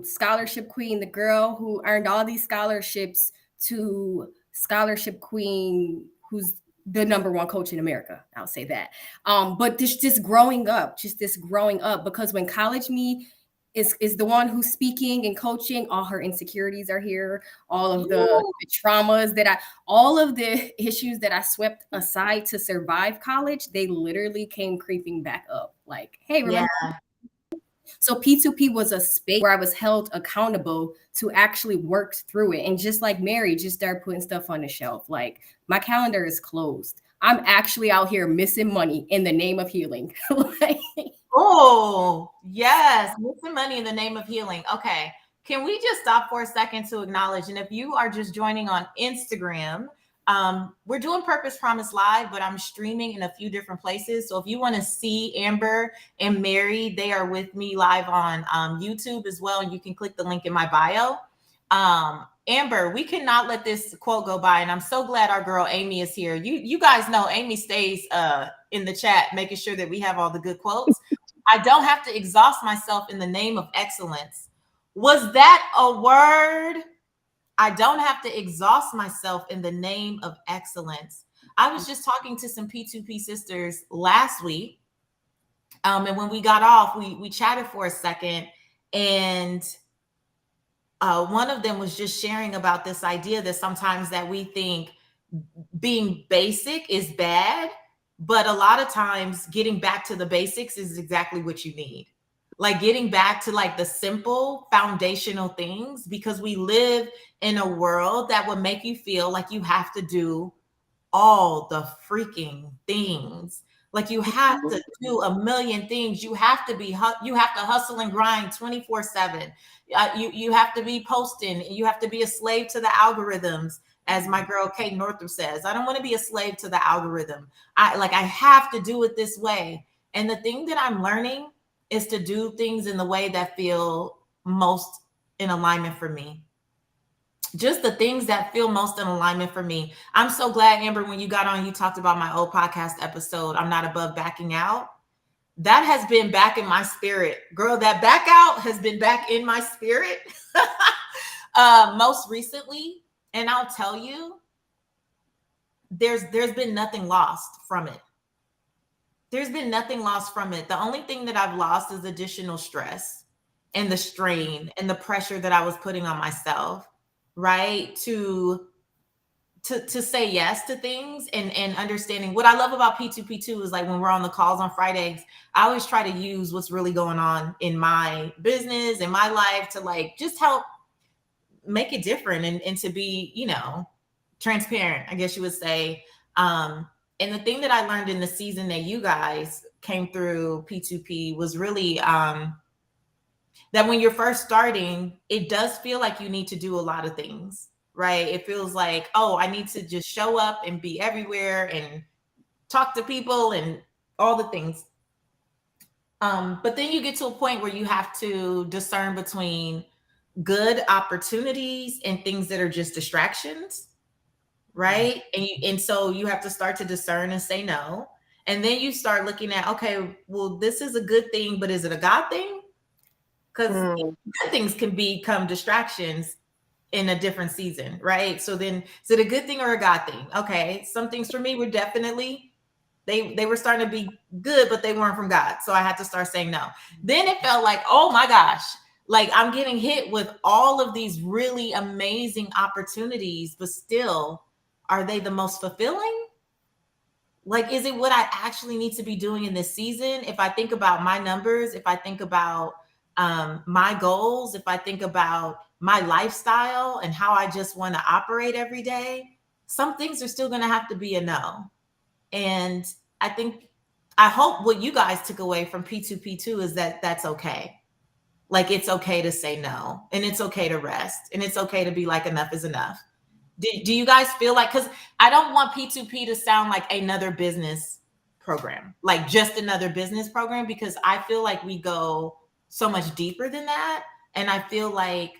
scholarship queen, the girl who earned all these scholarships, to scholarship queen who's the number one coach in America. I'll say that. But this growing up, because when college me is the one who's speaking and coaching, all her insecurities are here, all of the traumas all of the issues that I swept aside to survive college, they literally came creeping back up. Like, hey, remember? Yeah. So P2P was a space where I was held accountable to actually work through it. And just like Mary, just start putting stuff on the shelf. Like, my calendar is closed. I'm actually out here missing money in the name of healing. Like, Oh, yes. Missing money in the name of healing. Okay. Can we just stop for a second to acknowledge? And if you are just joining on Instagram, we're doing Purpose Promise Live, but I'm streaming in a few different places. So if you want to see Amber and Mary, they are with me live on YouTube as well. And you can click the link in my bio. Amber, we cannot let this quote go by. And I'm so glad our girl Amy is here. You guys know Amy stays in the chat, making sure that we have all the good quotes. I don't have to exhaust myself in the name of excellence. Was that a word? I don't have to exhaust myself in the name of excellence. I was just talking to some P2P sisters last week. And when we got off, we chatted for a second. And one of them was just sharing about this idea that sometimes that we think being basic is bad, but a lot of times getting back to the basics is exactly what you need. Like, getting back to like the simple foundational things, because we live in a world that would make you feel like you have to do all the freaking things. Like, you have to do a million things. You have to hustle and grind 24/7. You have to be posting. You have to be a slave to the algorithms, as my girl Kate Northrup says. I don't want to be a slave to the algorithm. I have to do it this way. And the thing that I'm learning is to do things in the way that feel most in alignment for me. Just the things that feel most in alignment for me. I'm so glad, Amber, when you got on, you talked about my old podcast episode, I'm Not Above Backing Out. That has been back in my spirit. Girl, that back out has been back in my spirit most recently. And I'll tell you, there's been nothing lost from it. There's been nothing lost from it. The only thing that I've lost is additional stress and the strain and the pressure that I was putting on myself, right? To to say yes to things, and understanding. What I love about P2P2 is like when we're on the calls on Fridays, I always try to use what's really going on in my business, in my life, to like just help make it different, and to be, transparent, I guess you would say. And the thing that I learned in the season that you guys came through P2P was really that when you're first starting, it does feel like you need to do a lot of things, right? It feels like, oh, I need to just show up and be everywhere and talk to people and all the things. But then you get to a point where you have to discern between good opportunities and things that are just distractions, right? And so you have to start to discern and say no. And then you start looking at, okay, well, this is a good thing, but is it a God thing? Because good things can become distractions in a different season, right? So then, is it a good thing or a God thing? Okay, some things for me were definitely, they were starting to be good, but they weren't from God. So I had to start saying no. Then it felt like, oh my gosh, like I'm getting hit with all of these really amazing opportunities, but still, are they the most fulfilling? Like, is it what I actually need to be doing in this season? If I think about my numbers, if I think about my goals, if I think about my lifestyle and how I just want to operate every day, some things are still going to have to be a no. And I hope what you guys took away from P2P2 is that that's okay. Like, it's okay to say no, and it's okay to rest, and it's okay to be like, enough is enough. Do you guys feel like, because I don't want P2P to sound like another business program, like just another business program, because I feel like we go so much deeper than that. And I feel like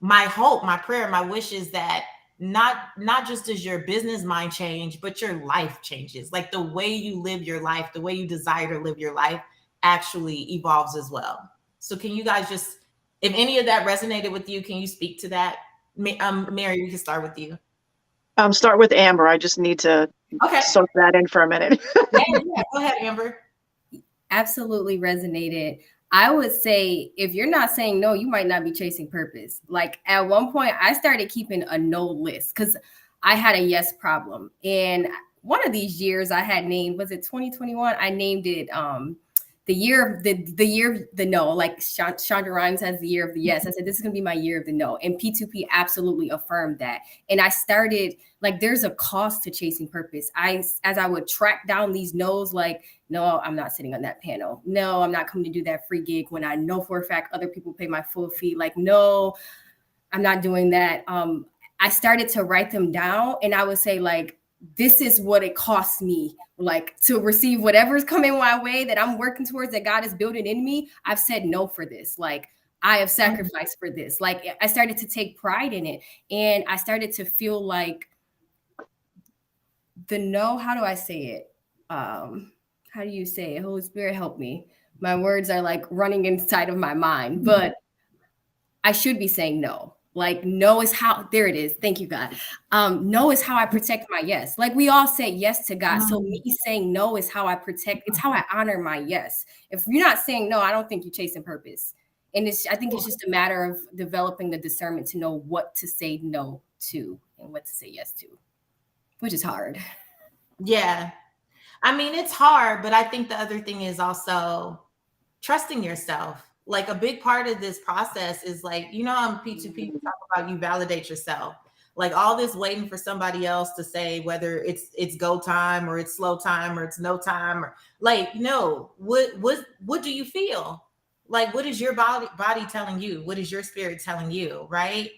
my hope, my prayer, my wish is that not just does your business mind change, but your life changes. Like the way you live your life, the way you desire to live your life actually evolves as well. So can you guys just, if any of that resonated with you, can you speak to that? Mary, we can start with you. Start with Amber. I just need to soak that in for a minute. Yeah, go ahead, Amber. Absolutely resonated. I would say if you're not saying no, you might not be chasing purpose. Like at one point, I started keeping a no list because I had a yes problem. And one of these years I had named, was it 2021? I named it the year of the no, like Shonda Rhimes has the year of the yes. I said, this is going to be my year of the no. And P2P absolutely affirmed that. And I started, like, there's a cost to chasing purpose. As I would track down these no's, like, no, I'm not sitting on that panel. No, I'm not coming to do that free gig when I know for a fact other people pay my full fee. Like, no, I'm not doing that. I started to write them down, and I would say, like, this is what it costs me, like, to receive whatever's coming my way that I'm working towards, that God is building in me. I've said no for this. Like, I have sacrificed for this. Like, I started to take pride in it. And I started to feel like the no, how do I say it? How do you say it? Holy Spirit, help me. My words are like running inside of my mind, but I should be saying no. Like, no is how, there it is. Thank you, God. No is how I protect my yes. Like, we all say yes to God. So me saying no is how I protect, it's how I honor my yes. If you're not saying no, I don't think you're chasing purpose. And I think it's just a matter of developing the discernment to know what to say no to and what to say yes to, which is hard. Yeah. I mean, it's hard, but I think the other thing is also trusting yourself. Like, a big part of this process is, like, on P2P, we talk about you validate yourself. Like, all this waiting for somebody else to say whether it's go time or it's slow time or it's no time, or like, no, what do you feel? Like, what is your body telling you? What is your spirit telling you? Right.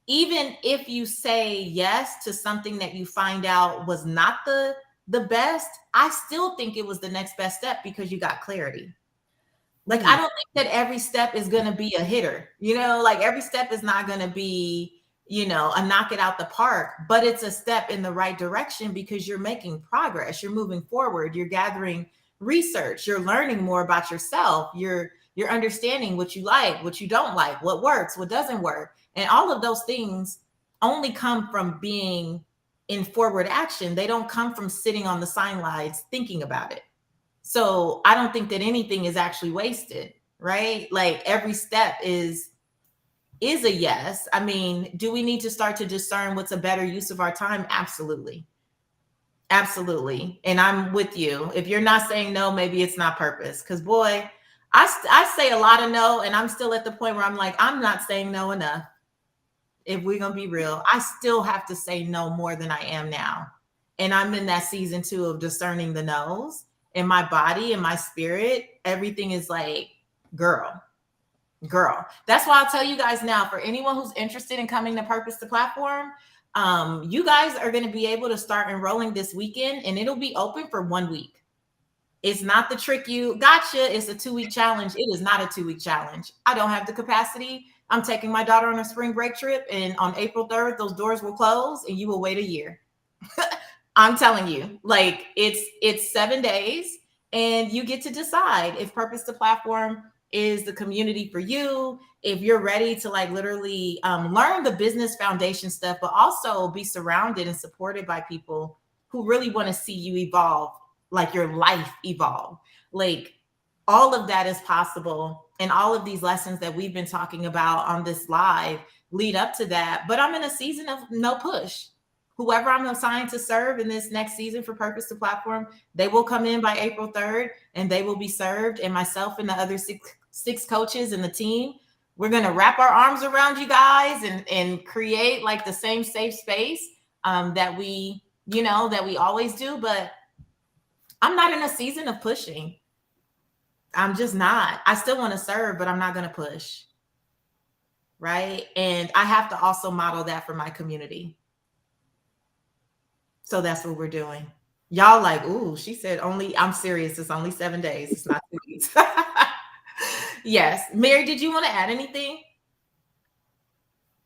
Even if you say yes to something that you find out was not the best, I still think it was the next best step because you got clarity. Like, I don't think that every step is going to be a hitter, like every step is not going to be, a knock it out the park, but it's a step in the right direction because you're making progress. You're moving forward. You're gathering research. You're learning more about yourself. You're understanding what you like, what you don't like, what works, what doesn't work. And all of those things only come from being in forward action. They don't come from sitting on the sidelines thinking about it. So I don't think that anything is actually wasted, right? Like, every step is is a yes. I mean, do we need to start to discern what's a better use of our time? Absolutely. Absolutely. And I'm with you. If you're not saying no, maybe it's not purpose. Because boy, I say a lot of no, and I'm still at the point where I'm like, I'm not saying no enough. If we're going to be real, I still have to say no more than I am now. And I'm in that season 2 of discerning the no's in my body and my spirit. Everything is like, girl. That's why I'll tell you guys now, for anyone who's interested in coming to Purpose to Platform, you guys are going to be able to start enrolling this weekend, and it'll be open for 1 week. It's not the trick you gotcha. It's a 2-week challenge. It is not a 2-week challenge. I don't have the capacity. I'm taking my daughter on a spring break trip, and on April 3rd, those doors will close and you will wait a year. I'm telling you, like it's 7 days, and you get to decide if Purpose to Platform is the community for you, if you're ready to like literally learn the business foundation stuff, but also be surrounded and supported by people who really want to see you evolve, like your life evolve. Like all of that is possible. And all of these lessons that we've been talking about on this live lead up to that. But I'm in a season of no push. Whoever I'm assigned to serve in this next season for Purpose to Platform, they will come in by April 3rd and they will be served. And myself and the other six coaches and the team, we're going to wrap our arms around you guys and create like the same safe space that we always do. But I'm not in a season of pushing. I'm just not. I still want to serve, but I'm not going to push. Right. And I have to also model that for my community. So that's what we're doing. Y'all like, ooh, she said I'm serious. It's only 7 days. It's not 2 weeks. Yes. Mary, did you want to add anything?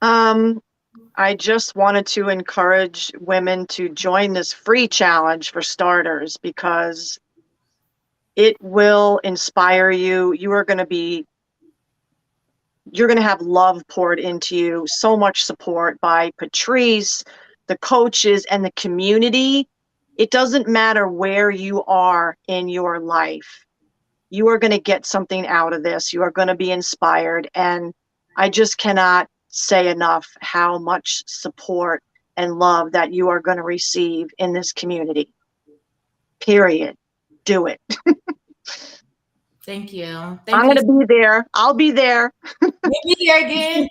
I just wanted to encourage women to join this free challenge for starters, because it will inspire you. You're going to have love poured into you, so much support by Patrice, the coaches, and the community. It doesn't matter where you are in your life. You are going to get something out of this. You are going to be inspired. And I just cannot say enough how much support and love that you are going to receive in this community. Period. Do it. Thank you. I'm going to be there. I'll be there. You'll be there again.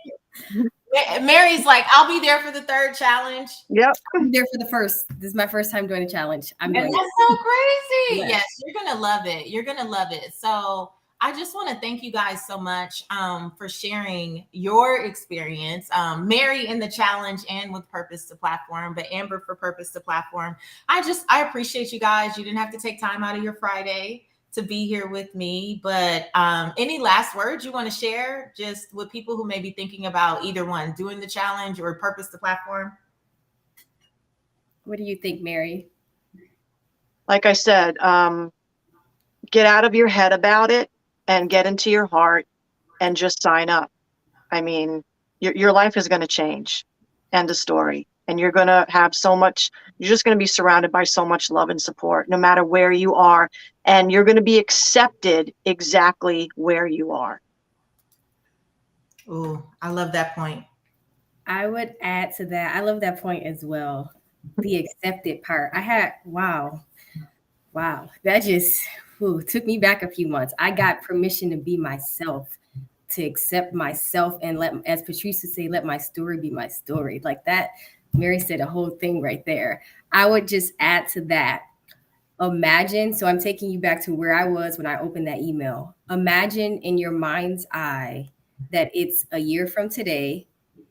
Mary's like, I'll be there for the 3rd challenge. Yep. I'm there for the 1st. This is my first time doing a challenge. And that's so crazy. Yes, you're going to love it. You're going to love it. So I just want to thank you guys so much for sharing your experience. Mary in the challenge and with Purpose to Platform, but Amber for Purpose to Platform. I appreciate you guys. You didn't have to take time out of your Friday to be here with me, but any last words you want to share just with people who may be thinking about either one, doing the challenge or Purpose to Platform? What do you think, Mary? Like I said, get out of your head about it and get into your heart and just sign up. I mean, your life is going to change. End of story. And you're going to have you're just going to be surrounded by so much love and support, no matter where you are. And you're going to be accepted exactly where you are. Oh, I love that point. I would add to that. I love that point as well. The accepted part. Wow. That just took me back a few months. I got permission to be myself, to accept myself, and as Patrice would say, let my story be my story. Like that, Mary said a whole thing right there. I would just add to that. Imagine, so I'm taking you back to where I was when I opened that email. Imagine in your mind's eye that it's a year from today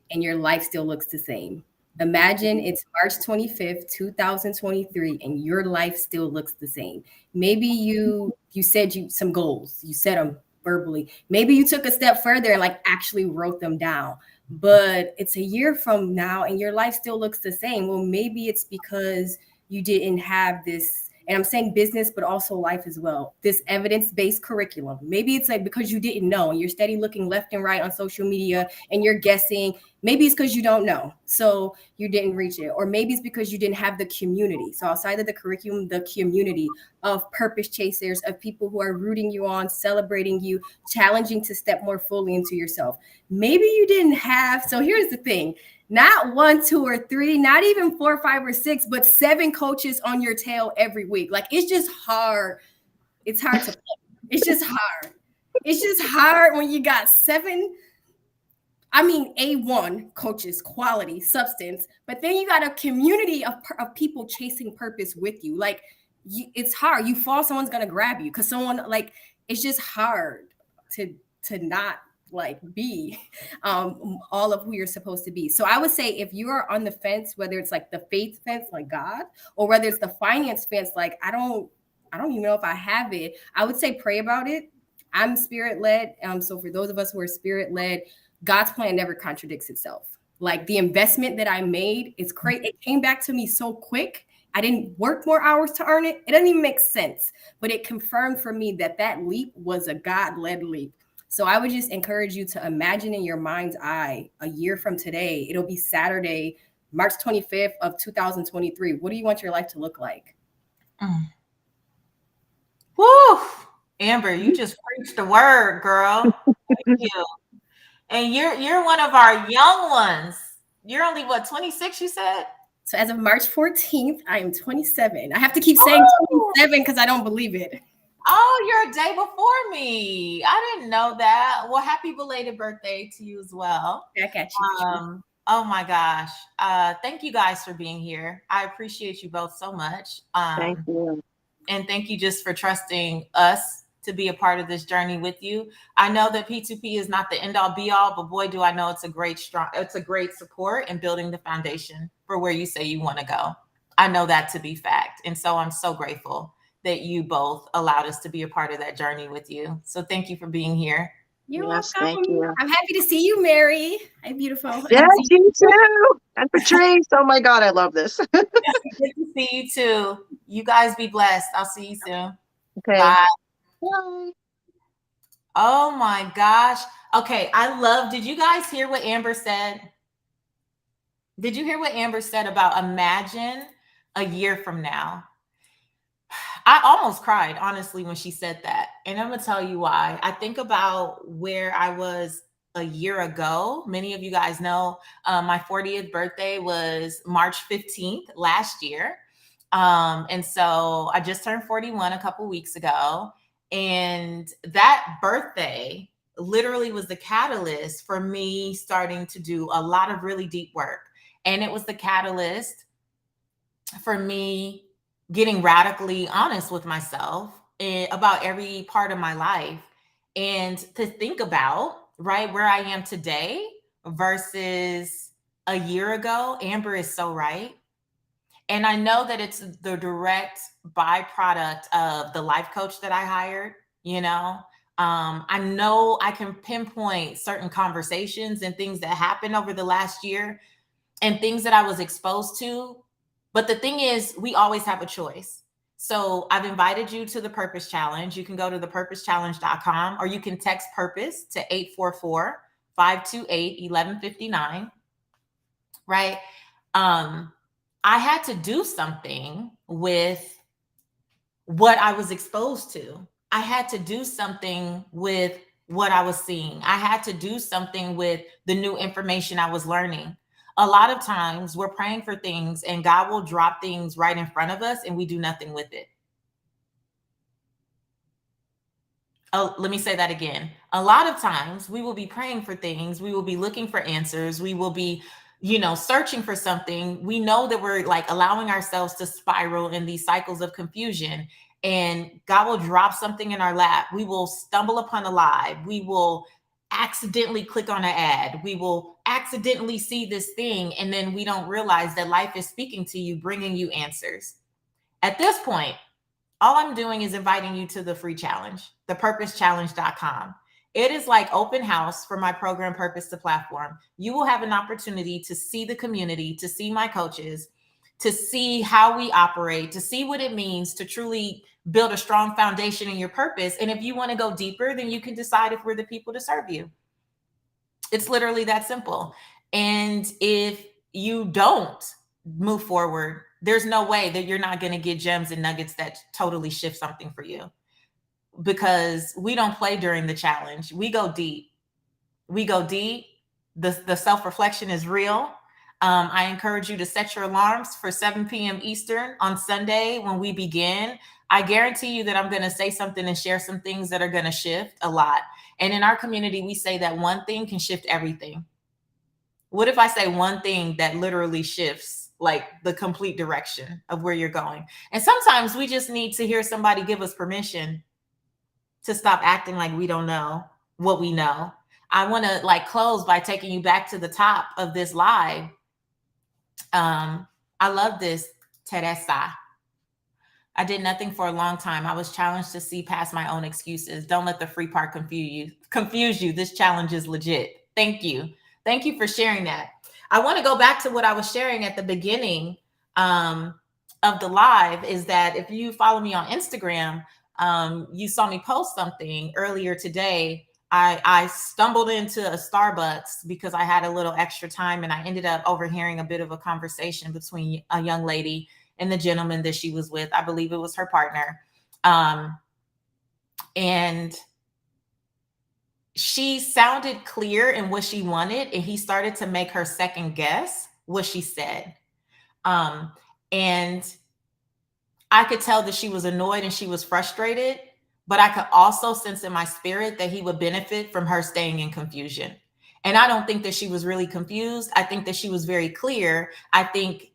and your life still looks the same. Imagine it's March 25th, 2023, and your life still looks the same. Maybe you said some goals, you said them verbally. Maybe you took a step further and like actually wrote them down, but it's a year from now and your life still looks the same. Well, maybe it's because you didn't have this And I'm saying business, but also life as well. This evidence-based curriculum. Maybe it's like because you didn't know and you're steady looking left and right on social media and you're guessing. Maybe it's because you don't know, so you didn't reach it. Or maybe it's because you didn't have the community. So outside of the curriculum, the community of purpose chasers, of people who are rooting you on, celebrating you, challenging to step more fully into yourself. Maybe you didn't have. So here's the thing. Not 1, 2, or 3, not even 4, 5, or 6, but 7 coaches on your tail every week. Like, it's just hard. It's hard to play. It's just hard. It's just hard when you got 7, A1 coaches, quality, substance, but then you got a community of people chasing purpose with you. Like, it's hard. You fall, someone's going to grab you because someone, like, it's just hard to not like be all of who you're supposed to be. So I would say if you are on the fence, whether it's like the faith fence, like God, or whether it's the finance fence, like I don't even know if I have it. I would say pray about it. I'm spirit led. So for those of us who are spirit led, God's plan never contradicts itself. Like the investment that I made, it's great. It came back to me so quick. I didn't work more hours to earn it. It doesn't even make sense, but it confirmed for me that leap was a God-led leap. So I would just encourage you to imagine in your mind's eye, a year from today, it'll be Saturday, March 25th of 2023. What do you want your life to look like? Woo! Amber, you just preached the word, girl. Thank you. And you're one of our young ones. You're only, what, 26, you said? So as of March 14th, I am 27. I have to keep saying 27 because I don't believe it. Oh, you're a day before me. I didn't know that. Well, happy belated birthday to you as well. Back at you. Oh my gosh. Thank you guys for being here. I appreciate you both so much. Thank you. And thank you just for trusting us to be a part of this journey with you. I know that P2P is not the end all be all, but boy, do I know it's a great support in building the foundation for where you say you want to go. I know that to be fact. And so I'm so grateful that you both allowed us to be a part of that journey with you. So thank you for being here. You're welcome. Thank you. I'm happy to see you, Mary. Hi, beautiful. Yes, you too. And Patrice. Oh my God, I love this. Good to see you too. You guys be blessed. I'll see you soon. Okay. Bye. Bye. Oh my gosh. Okay. Did you guys hear what Amber said? Did you hear what Amber said about imagine a year from now? I almost cried, honestly, when she said that. And I'm going to tell you why. I think about where I was a year ago. Many of you guys know my 40th birthday was March 15th last year. And so I just turned 41 a couple weeks ago. And that birthday literally was the catalyst for me starting to do a lot of really deep work. And it was the catalyst for me getting radically honest with myself about every part of my life and to think about, right, where I am today versus a year ago. Amber is so right. And I know that it's the direct byproduct of the life coach that I hired, I know I can pinpoint certain conversations and things that happened over the last year and things that I was exposed to. But the thing is, we always have a choice. So I've invited you to the Purpose Challenge. You can go to thepurposechallenge.com or you can text purpose to 844-528-1159. Right? I had to do something with what I was exposed to. I had to do something with what I was seeing. I had to do something with the new information I was learning. A lot of times we're praying for things and God will drop things right in front of us and we do nothing with it. Oh, let me say that again. A lot of times we will be praying for things. We will be looking for answers. We will be, searching for something. We know that we're like allowing ourselves to spiral in these cycles of confusion, and God will drop something in our lap. We will stumble upon a lie. We will accidentally click on an ad. We will accidentally see this thing. And then we don't realize that life is speaking to you, bringing you answers. At this point, all I'm doing is inviting you to the free challenge, thepurposechallenge.com. It is like open house for my program, Purpose to Platform. You will have an opportunity to see the community, to see my coaches, to see how we operate, to see what it means to truly build a strong foundation in your purpose. And if you want to go deeper, then you can decide if we're the people to serve you. It's literally that simple. And if you don't move forward, there's no way that you're not going to get gems and nuggets that totally shift something for you, because we don't play during the challenge. We go deep. We go deep. The self-reflection is real. I encourage you to set your alarms for 7 p.m. Eastern on Sunday when we begin. I guarantee you that I'm going to say something and share some things that are going to shift a lot. And in our community, we say that one thing can shift everything. What if I say one thing that literally shifts like the complete direction of where you're going? And sometimes we just need to hear somebody give us permission to stop acting like we don't know what we know. I want to like close by taking you back to the top of this live. I love this, Teresa. I did nothing for a long time. I was challenged to see past my own excuses. Don't let the free part confuse you. This challenge is legit. Thank you. Thank you for sharing that. I want to go back to what I was sharing at the beginning of the live, is that if you follow me on Instagram, you saw me post something earlier today. I stumbled into a Starbucks because I had a little extra time, and I ended up overhearing a bit of a conversation between a young lady and the gentleman that she was with. I believe it was her partner. And she sounded clear in what she wanted, and he started to make her second guess what she said. And I could tell that she was annoyed and she was frustrated, but I could also sense in my spirit that he would benefit from her staying in confusion. And I don't think that she was really confused. I think that she was very clear. I think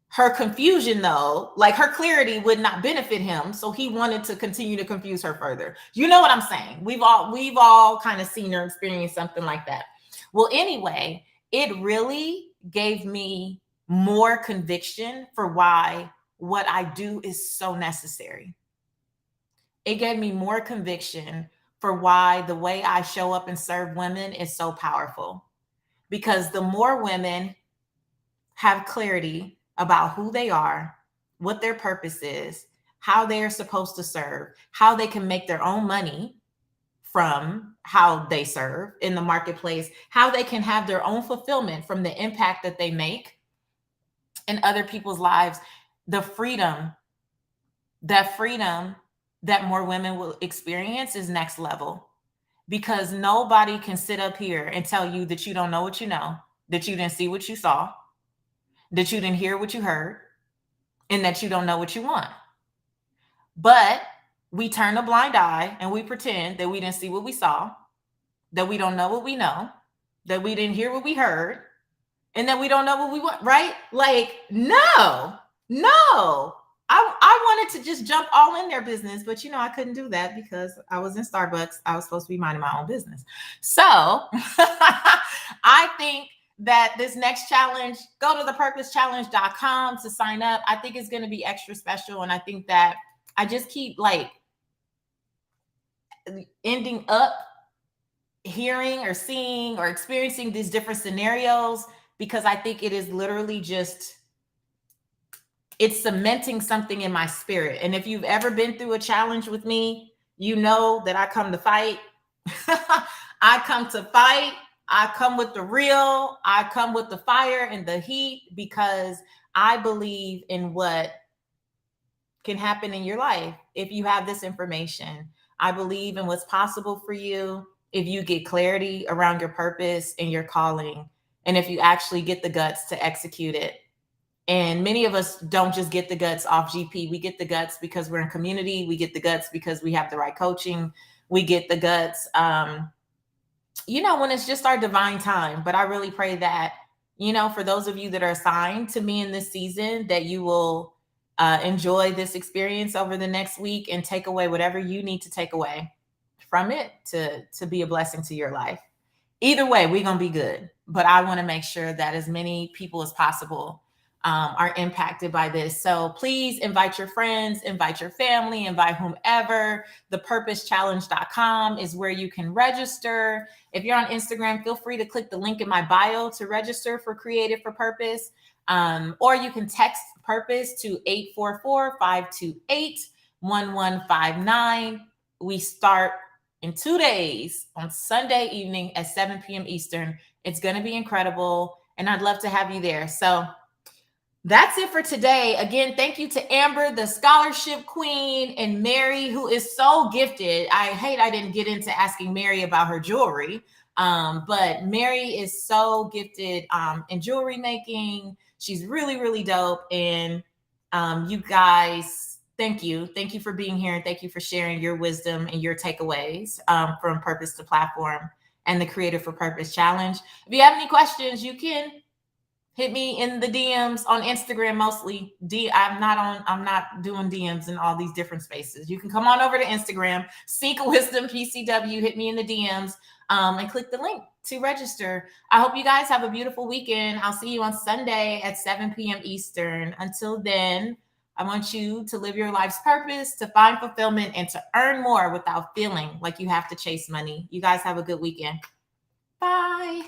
her confusion, though, like her clarity would not benefit him. So he wanted to continue to confuse her further. You know what I'm saying? We've all kind of seen or experienced something like that. Well, anyway, it really gave me more conviction for why what I do is so necessary. It gave me more conviction for why the way I show up and serve women is so powerful. Because the more women have clarity about who they are, what their purpose is, how they are supposed to serve, how they can make their own money from how they serve in the marketplace, how they can have their own fulfillment from the impact that they make in other people's lives, the freedom that more women will experience is next level. Because nobody can sit up here and tell you that you don't know what you know, that you didn't see what you saw, that you didn't hear what you heard, and that you don't know what you want. But we turn a blind eye and we pretend that we didn't see what we saw, that we don't know what we know, that we didn't hear what we heard, and that we don't know what we want, right? Like, no. I wanted to just jump all in their business, but I couldn't do that because I was in Starbucks. I was supposed to be minding my own business. So I think that this next challenge, go to thepurposechallenge.com to sign up. I think it's going to be extra special. And I think that I just keep like ending up hearing or seeing or experiencing these different scenarios, because I think it is literally just, it's cementing something in my spirit. And if you've ever been through a challenge with me, you know that I come to fight. I come to fight. I come with the real. I come with the fire and the heat, because I believe in what can happen in your life if you have this information. I believe in what's possible for you if you get clarity around your purpose and your calling, and if you actually get the guts to execute it. And many of us don't just get the guts off GP. We get the guts because we're in community. We get the guts because we have the right coaching. We get the guts, when it's just our divine time. But I really pray that, for those of you that are assigned to me in this season, that you will enjoy this experience over the next week and take away whatever you need to take away from it to be a blessing to your life. Either way, we're going to be good. But I want to make sure that as many people as possible are impacted by this. So please invite your friends, invite your family, invite whomever. Thepurposechallenge.com is where you can register. If you're on Instagram, feel free to click the link in my bio to register for Creative for Purpose. Or you can text Purpose to 844-528-1159. We start in 2 days on Sunday evening at 7 p.m. Eastern. It's going to be incredible, and I'd love to have you there. So that's it for today. Again, thank you to Amber, the scholarship queen, and Mary, who is so gifted. I hate I didn't get into asking Mary about her jewelry, but Mary is so gifted in jewelry making. She's really, really dope. And you guys, thank you. Thank you for being here. And thank you for sharing your wisdom and your takeaways from Purpose to Platform and the Creative for Purpose Challenge. If you have any questions, you can hit me in the DMs on Instagram mostly. I'm not doing DMs in all these different spaces. You can come on over to Instagram, Seek Wisdom PCW, hit me in the DMs, and click the link to register. I hope you guys have a beautiful weekend. I'll see you on Sunday at 7 p.m. Eastern. Until then, I want you to live your life's purpose, to find fulfillment, and to earn more without feeling like you have to chase money. You guys have a good weekend. Bye.